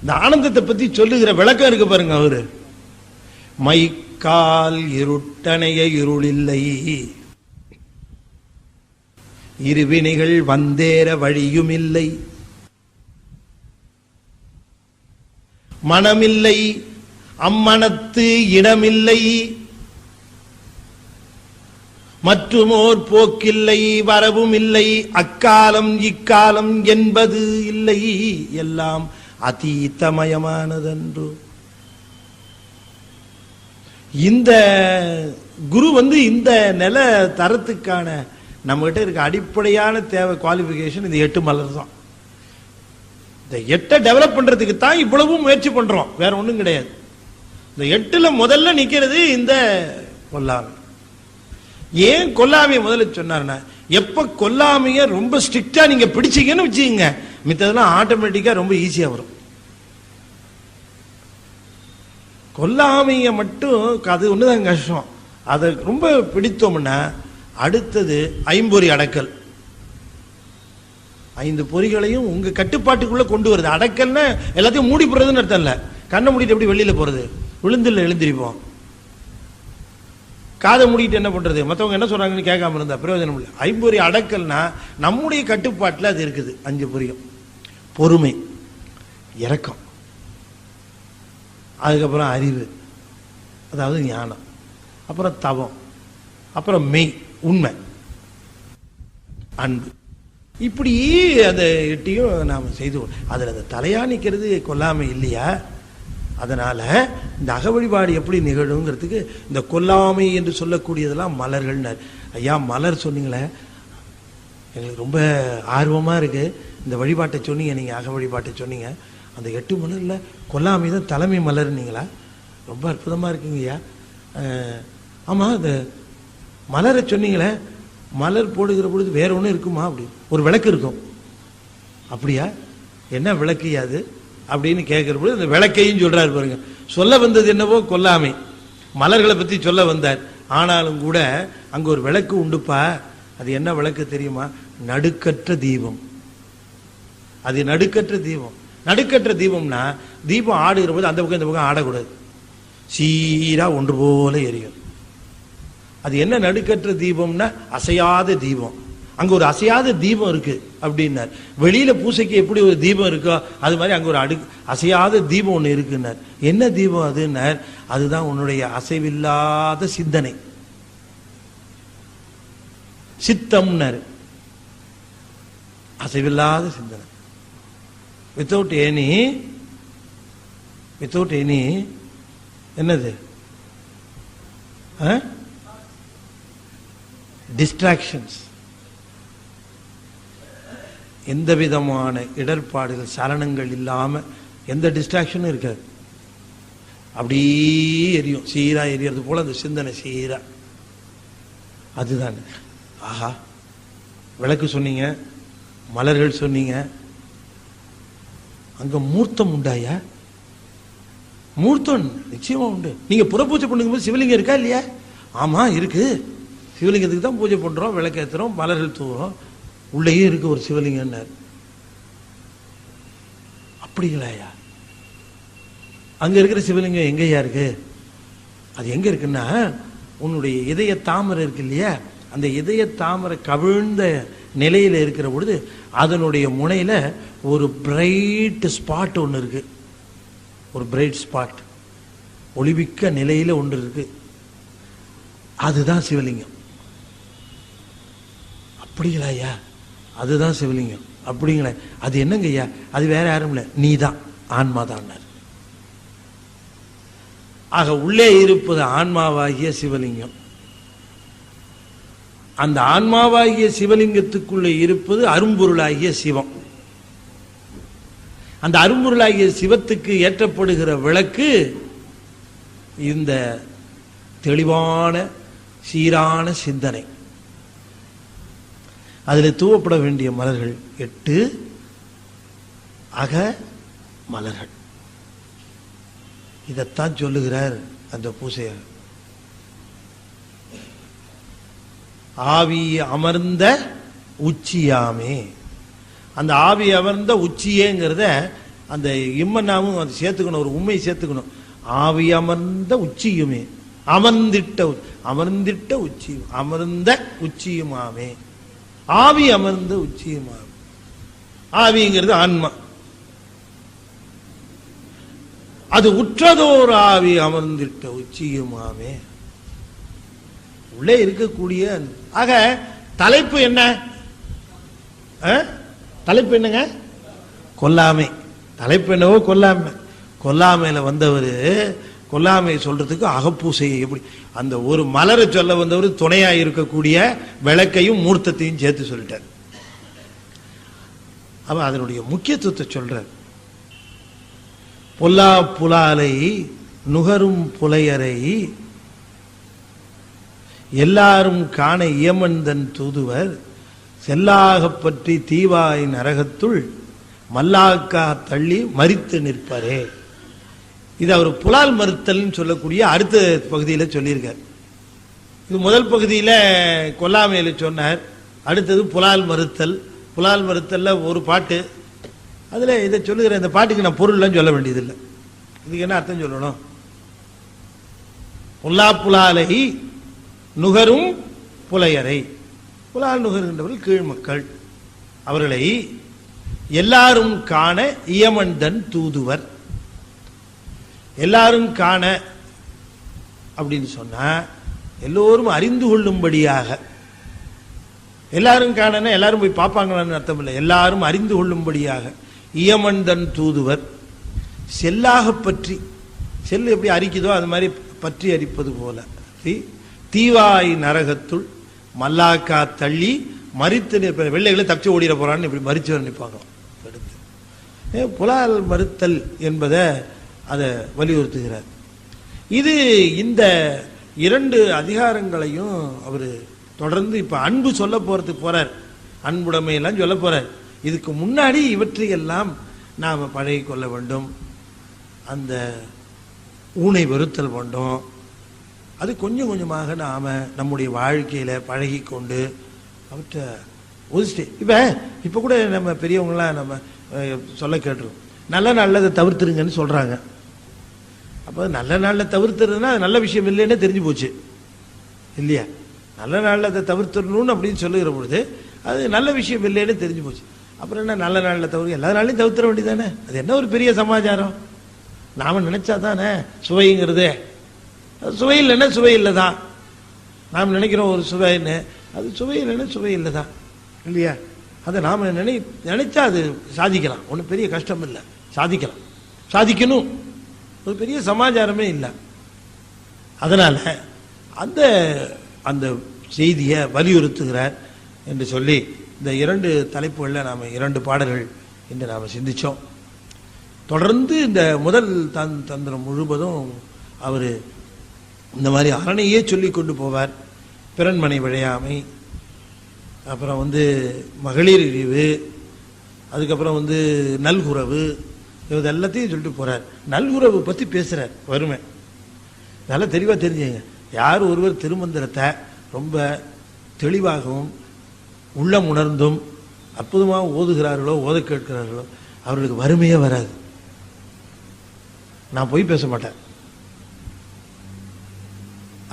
இந்த ஆனந்தத்தை பத்தி சொல்லுகிற விளக்கம் இருக்கு பாருங்க. அவரு மைக்கால் இருட்டனைய இருளில்லை இருவினைகள் வந்தேற வழியுமில்லை மனமில்லை அம்மனத்து இடமில்லை மற்றுமோர் போக்கில்லை வரவும் இல்லை அக்காலம் இக்காலம் என்பது இல்லை எல்லாம் அதீதமயமானதென்று. இந்த குரு இந்த நில தரத்துக்கான நம்ம கிட்ட இருக்க அடிப்படையான தேவை குவாலிபிகேஷன் இந்த 8 மலர் தான். இந்த 8 டெவலப் பண்றதுக்கு தான் இவ்வளவும் முயற்சி பண்றோம், வேற ஒண்ணும் கிடையாது. இந்த 8ல முதல்ல நிக்கிறது இந்த கொல்லாமை. ஏன் கொல்லாமையை முதல்ல சொன்னார்னா, எப்ப கொல்லாமைய ரொம்ப ஸ்ட்ரிக்டா நீங்க பிடிச்சீங்கன்னு வச்சுக்கீங்க, மித்ததெல்லாம் ஆட்டோமேட்டிக்கா ரொம்ப ஈஸியா வரும். கொல்லாமைய மட்டும் அது ஒண்ணுதான் கஷ்டம். அதை ரொம்ப பிடித்தோம்னா அடுத்தது ஐம்பொறி அடக்கல். 5 பொறிகளையும் உங்க கட்டுப்பாட்டுக்குள்ள கொண்டு வருது. அடக்கல்னா எல்லாத்தையும் மூடி போடுறதுன்னு அர்த்தம் இல்ல. கண்ணை மூடிட்டு எப்படி வெளியில போறது? விழுந்துல எழுந்திருப்போம். காதை மூடிட்டு என்ன பண்றது? மற்றவங்க என்ன சொல்றாங்கன்னு கேட்காம இருந்தா பிரயோஜனம் இல்லை. ஐம்பொறி அடக்கல்னா நம்முடைய கட்டுப்பாட்டில் அது இருக்குது. 5 பொறியும்: பொறுமை, இரக்கம், அதுக்கப்புறம் அறிவு, அதாவது ஞானம், அப்புறம் தவம், அப்புறம் மெய், உண்மை, அன்பு. இப்படி அதை எட்டியும் நாம் செய்து அதில் அந்த தலையா நிற்கிறது கொல்லாமை இல்லையா? அதனால இந்த அக வழிபாடு எப்படி நிகழுங்கிறதுக்கு இந்த கொல்லாமை என்று சொல்லக்கூடியதெல்லாம் மலர்கள்னார். ஐயா மலர் சொன்னீங்களே, எங்களுக்கு ரொம்ப ஆர்வமா இருக்கு. இந்த வழிபாட்டை சொன்னீங்க, நீங்க அக வழிபாட்டை சொன்னீங்க. அந்த 8 மலர்ல கொல்லாமை தான் தலைமை மலர்னீங்களா? ரொம்ப அற்புதமா இருக்குங்க ஐயா. ஆமா, அந்த மலரை சொன்னீங்களே, மலர் போடுகிற பொழுது வேற ஒன்றும் இருக்குமா? அப்படி ஒரு விளக்கு இருக்கும். அப்படியா? என்ன விளக்கு அது அப்படின்னு கேட்கிற பொழுது அந்த விளக்கையும் சொல்றாரு பாருங்க. சொல்ல வந்தது என்னவோ கொல்லாமை, மலர்களை பத்தி சொல்ல வந்தார். ஆனாலும் கூட அங்க ஒரு விளக்கு உண்டுப்பா. அது என்ன விளக்கு தெரியுமா? நடுக்கற்ற தீபம். அது நடுக்கற்ற தீபம். நடுக்கற்ற தீபம்னா தீபம் ஆடுகிற போது அந்த பக்கம் இந்த பக்கம் ஆடக்கூடாது, சீரா ஒன்று போல எரியும். அது என்ன நடுக்கற்ற தீபம்னா அசையாத தீபம். அங்க ஒரு அசையாத தீபம் இருக்கு அப்படின்னார். வெளியில பூசைக்கு எப்படி ஒரு தீபம் இருக்கோ அது மாதிரி அங்க ஒரு அசையாத தீபம் ஒண்ணு இருக்குன்னார். என்ன தீபம் அதுன்னார்? அதுதான் உன்னுடைய அசைவில்லாத சிந்தனை, சித்தம்னார். அசைவில்லாத சிந்தனை, வித்தவுட் எனி என்னது டிஸ்ட்ராக்ஷன்ஸ். எந்த விதமான இடர்பாடுகள் சலனங்கள் இல்லாம எந்த டிஸ்ட்ராக்ஷனும் இருக்காது. அப்படியே எரியும், சீரா எரியறது போல அந்த சிந்தனை சீரா. அதுதான். ஆஹா, விளக்கு சொன்னீங்க, மலர்கள் சொன்னீங்க, அங்க மூர்த்தம் உண்டாயா? மூர்த்தம் நிச்சயமா உண்டு. நீங்க புறப்பூஜை பண்ணும்போது சிவலிங்கம் இருக்கா இல்லையா? ஆமா இருக்கு. சிவலிங்கத்துக்கு தான் பூஜை பண்றோம், விளக்கேற்றுறோம், மலர்கள் தூவோம். உள்ளேயே இருக்கு ஒரு சிவலிங்கம். அப்படிங்களாயா? அங்க இருக்கிற சிவலிங்கம் எங்கயா இருக்கு? அது எங்க இருக்குன்னா உன்னுடைய இதய தாமரை இருக்கு இல்லையா? அந்த இதய தாமரை கவிழ்ந்த நிலையில இருக்கிற பொழுது அதனுடைய முனையில ஒரு பிரைட் ஸ்பாட் ஒன்று இருக்கு. ஒரு பிரைட் ஸ்பாட், ஒளிமிக்க நிலையில ஒன்று இருக்கு. அதுதான் சிவலிங்கம். அப்படிங்களா ஐயா? அதுதான் சிவலிங்கம். அப்படிங்களா? அது என்னங்க ஐயா? அது வேற யாரும் இல்லை, நீ தான், ஆன்மா தான். ஆக உள்ளே இருப்பது ஆன்மாவாகிய சிவலிங்கம். அந்த ஆன்மாவாகிய சிவலிங்கத்துக்குள்ளே இருப்பது அரும்பொருளாகிய சிவம். அந்த அரும்பொருளாகிய சிவத்துக்கு ஏற்றப்படுகிற விளக்கு இந்த தெளிவான சீரான சிந்தனை. அதில் தூவப்பட வேண்டிய மலர்கள் 8 அக மலர்கள். இதைத்தான் சொல்லுகிறார் அந்த பூசையர். ஆவி அமர்ந்த உச்சியாமே. அந்த ஆவி அமர்ந்த உச்சியேங்கிறத அந்த இம்மன்னாவும் அது சேர்த்துக்கணும், ஒரு உண்மை சேர்த்துக்கணும். ஆவி அமர்ந்த உச்சியுமே, அமர்ந்திட்ட உச்சியும், அமர்ந்த உச்சியுமாமே, ஆவி அமர்ந்த உச்சியுமாமே. ஆவிங்கிறது ஆன்மா. அது உற்றதோர் ஆவி அமர்ந்திட்ட உச்சியுமாமே. உள்ளே இருக்கக்கூடிய ஆக தலைப்பு என்ன? தலைப்பு என்னங்க? கொல்லாமை. தலைப்பு என்னவோ கொல்லாமை. கொல்லாமையில வந்தவர் கொல்லாமை சொல்றதுக்கு அகப்பூசையை எப்படி அந்த ஒரு மலரை சொல்ல வந்தவர் துணையா இருக்கக்கூடிய விளக்கையும் மூர்த்தத்தையும் சேர்த்து சொல்லிட்டார். அப்ப அதனுடைய முக்கியத்துவத்தை சொல்றார். பொல்லா புலாலை நுகரும் புலையரை எல்லாரும் காண இயமந்தன் தூதுவர் செல்லாகப் பற்றி தீவாய் நரகத்துள் மல்லாக்கா தள்ளி மரித்து நிற்பரே. இது அவர் புலால் மறுத்தல்னு சொல்லக்கூடிய அடுத்த பகுதியில் சொல்லியிருக்கார். இது முதல் பகுதியில் கொல்லாமையில சொன்னார். அடுத்தது புலால் மறுத்தல். புலால் மறுத்தல்ல ஒரு பாட்டு, அதில் இதை சொல்லுகிற இந்த பாட்டுக்கு நான் பொருள்லாம் சொல்ல வேண்டியதில்லை. இதுக்கு என்ன அர்த்தம் சொல்லணும்? புலாலை நுகரும் புலையரை, புலால் நுகர்கின்றவர்கள் கீழ் மக்கள், அவர்களை எல்லாரும் காண இயமன்தன் தூதுவர். எல்லாரும் காண அப்படின்னு சொன்னா எல்லோரும் அறிந்து கொள்ளும்படியாக. எல்லாரும் காணனா எல்லாரும் போய் பார்ப்பாங்களான்னு அர்த்தம் இல்லை, எல்லாரும் அறிந்து கொள்ளும்படியாக. இயமன்தன் தூதுவர், செல்லாக பற்றி, செல் எப்படி அரிக்குதோ அது மாதிரி பற்றி அரிப்பது போல, தீவாய் நரகத்துள் மல்லாக்கா தள்ளி மறித்து நிற்ப வெள்ளைகளை தப்பிச்சு ஓடிட போறான்னு இப்படி மறிச்சு நிற்பாங்க. அடுத்து புலால் மறுத்தல் என்பதை அதை வலியுறுத்துகிறார். இது இந்த 2 அதிகாரங்களையும் அவர் தொடர்ந்து இப்ப அன்பு சொல்ல போறதுக்கு போறார், அன்புடைமையெல்லாம் சொல்ல போறார். இதுக்கு முன்னாடி இவற்றையெல்லாம் நாம் பழகி கொள்ள வேண்டும். அந்த ஊனை வெறுத்தல் வேண்டும். அது கொஞ்சம் கொஞ்சமாக நாம் நம்முடைய வாழ்க்கையில் பழகி கொண்டு அவற்றை ஒதுச்சிட்டு இப்போ கூட நம்ம பெரியவங்களாம் நம்ம சொல்ல கேட்டுருவோம், நல்ல நல்லதை தவிர்த்துருங்கன்னு சொல்கிறாங்க. அப்போ நல்ல நாளில் தவிர்த்துறதுன்னா அது நல்ல விஷயம் இல்லைன்னே தெரிஞ்சு போச்சு இல்லையா? நல்ல நாளில் அதை தவிர்த்துடணும்னு அப்படின்னு சொல்லுகிற பொழுது அது நல்ல விஷயம் இல்லைன்னு தெரிஞ்சு போச்சு. அப்புறம் என்ன நல்ல நாளில் தவிர எல்லா நாளையும் தவிர்த்துற வேண்டியதானே? அது என்ன ஒரு பெரிய சமாச்சாரம்? நாம் நினைச்சா தானே சுவைங்கிறது. சுவை இல்லைன்னா சுவை இல்லை தான். நாம் நினைக்கிறோம் ஒரு சுவைன்னு, அது சுவை இல்லைன்னா சுவை இல்லை தான் இல்லையா? அதை நாம் நினைச்சா அது சாதிக்கலாம், ஒன்றும் பெரிய கஷ்டம் இல்லை, சாதிக்கலாம், சாதிக்கணும், ஒரு பெரிய சமாச்சாரமே இல்லை. அதனால அந்த அந்த செய்தியை வலியுறுத்துகிறார் என்று சொல்லி இந்த 2 தலைப்புகளில் நாம் 2 பாடல்கள் என்று நாம் சிந்திச்சோம். தொடர்ந்து இந்த முதல் தந்திரம் முழுவதும் அவர் இந்த மாதிரி அரணையே சொல்லி கொண்டு போவார். பிறன்மனை விழையாமை, அப்புறம் மகளிர் இழிவு, அதுக்கப்புறம் நல்குறவு, இது எல்லாத்தையும் சொல்லிட்டு போறார். நல்குறவு பற்றி பேசுறார் வறுமை. நல்லா தெளிவாக தெரிஞ்சுங்க, யார் ஒருவர் திருமந்திரத்தை ரொம்ப தெளிவாகவும் உள்ளம் உணர்ந்தும் அற்புதமாக ஓதுகிறார்களோ ஓத கேட்கிறார்களோ அவர்களுக்கு வறுமையே வராது. நான் போய் பேச மாட்டேன்.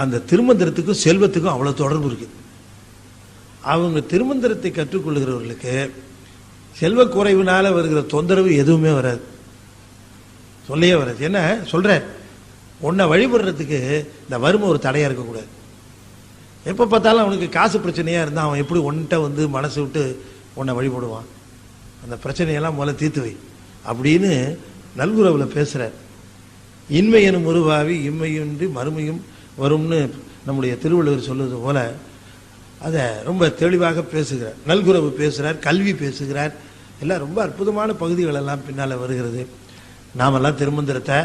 அந்த திருமந்திரத்துக்கும் செல்வத்துக்கும் அவ்வளோ தொடர்பு இருக்கு. அவங்க திருமந்திரத்தை கற்றுக்கொள்கிறவர்களுக்கு செல்வ குறைவினால வருகிற தொந்தரவு எதுவுமே வராது, சொல்லையே வராது. என்ன சொல்ற, உன்னை வழிபடுறதுக்கு இந்த வறுமை ஒரு தடையா இருக்கக்கூடாது. எப்போ பார்த்தாலும் அவனுக்கு காசு பிரச்சனையா இருந்தால் அவன் எப்படி ஒன்ட்ட மனசு விட்டு உன்னை வழிபடுவான்? அந்த பிரச்சனையெல்லாம் முதல்ல தீர்த்து வை அப்படின்னு நல்குறவில் பேசுகிறார். இன்மை எனும் உருவாவி இம்மையின்றி மறுமையும் வரும்னு நம்முடைய திருவள்ளுவர் சொல்லுவது போல அதை ரொம்ப தெளிவாக பேசுகிறார். நல்குறவு பேசுகிறார், கல்வி பேசுகிறார். எல்லாம் ரொம்ப அற்புதமான பகுதிகள் எல்லாம் பின்னால் வருகிறது. நாமெல்லாம் திருமந்திரத்தை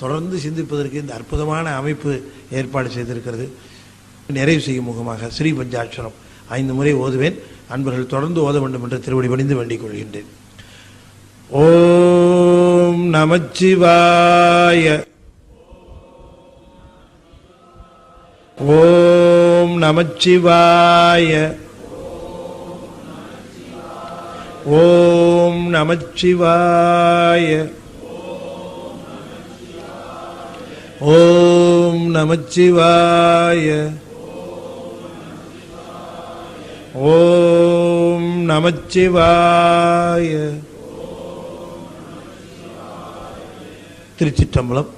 தொடர்ந்து சிந்திப்பதற்கு இந்த அற்புதமான அமைப்பு ஏற்பாடு செய்திருக்கிறது. நிறைவு செய்யும் முகமாக ஸ்ரீ பஞ்சாட்சரம் 5 முறை ஓதுவேன். அன்பர்கள் தொடர்ந்து ஓத வேண்டும் என்று திருவடி பணிந்து வேண்டிக் கொள்கின்றேன். ஓம் நமச்சிவாய. ஓம் நமச்சிவாய. ஓம் நமச்சிவாய. ஓம் நமச்சிவாய. ஓம் நமச்சிவாய. திருச்சிற்றம்பலம்.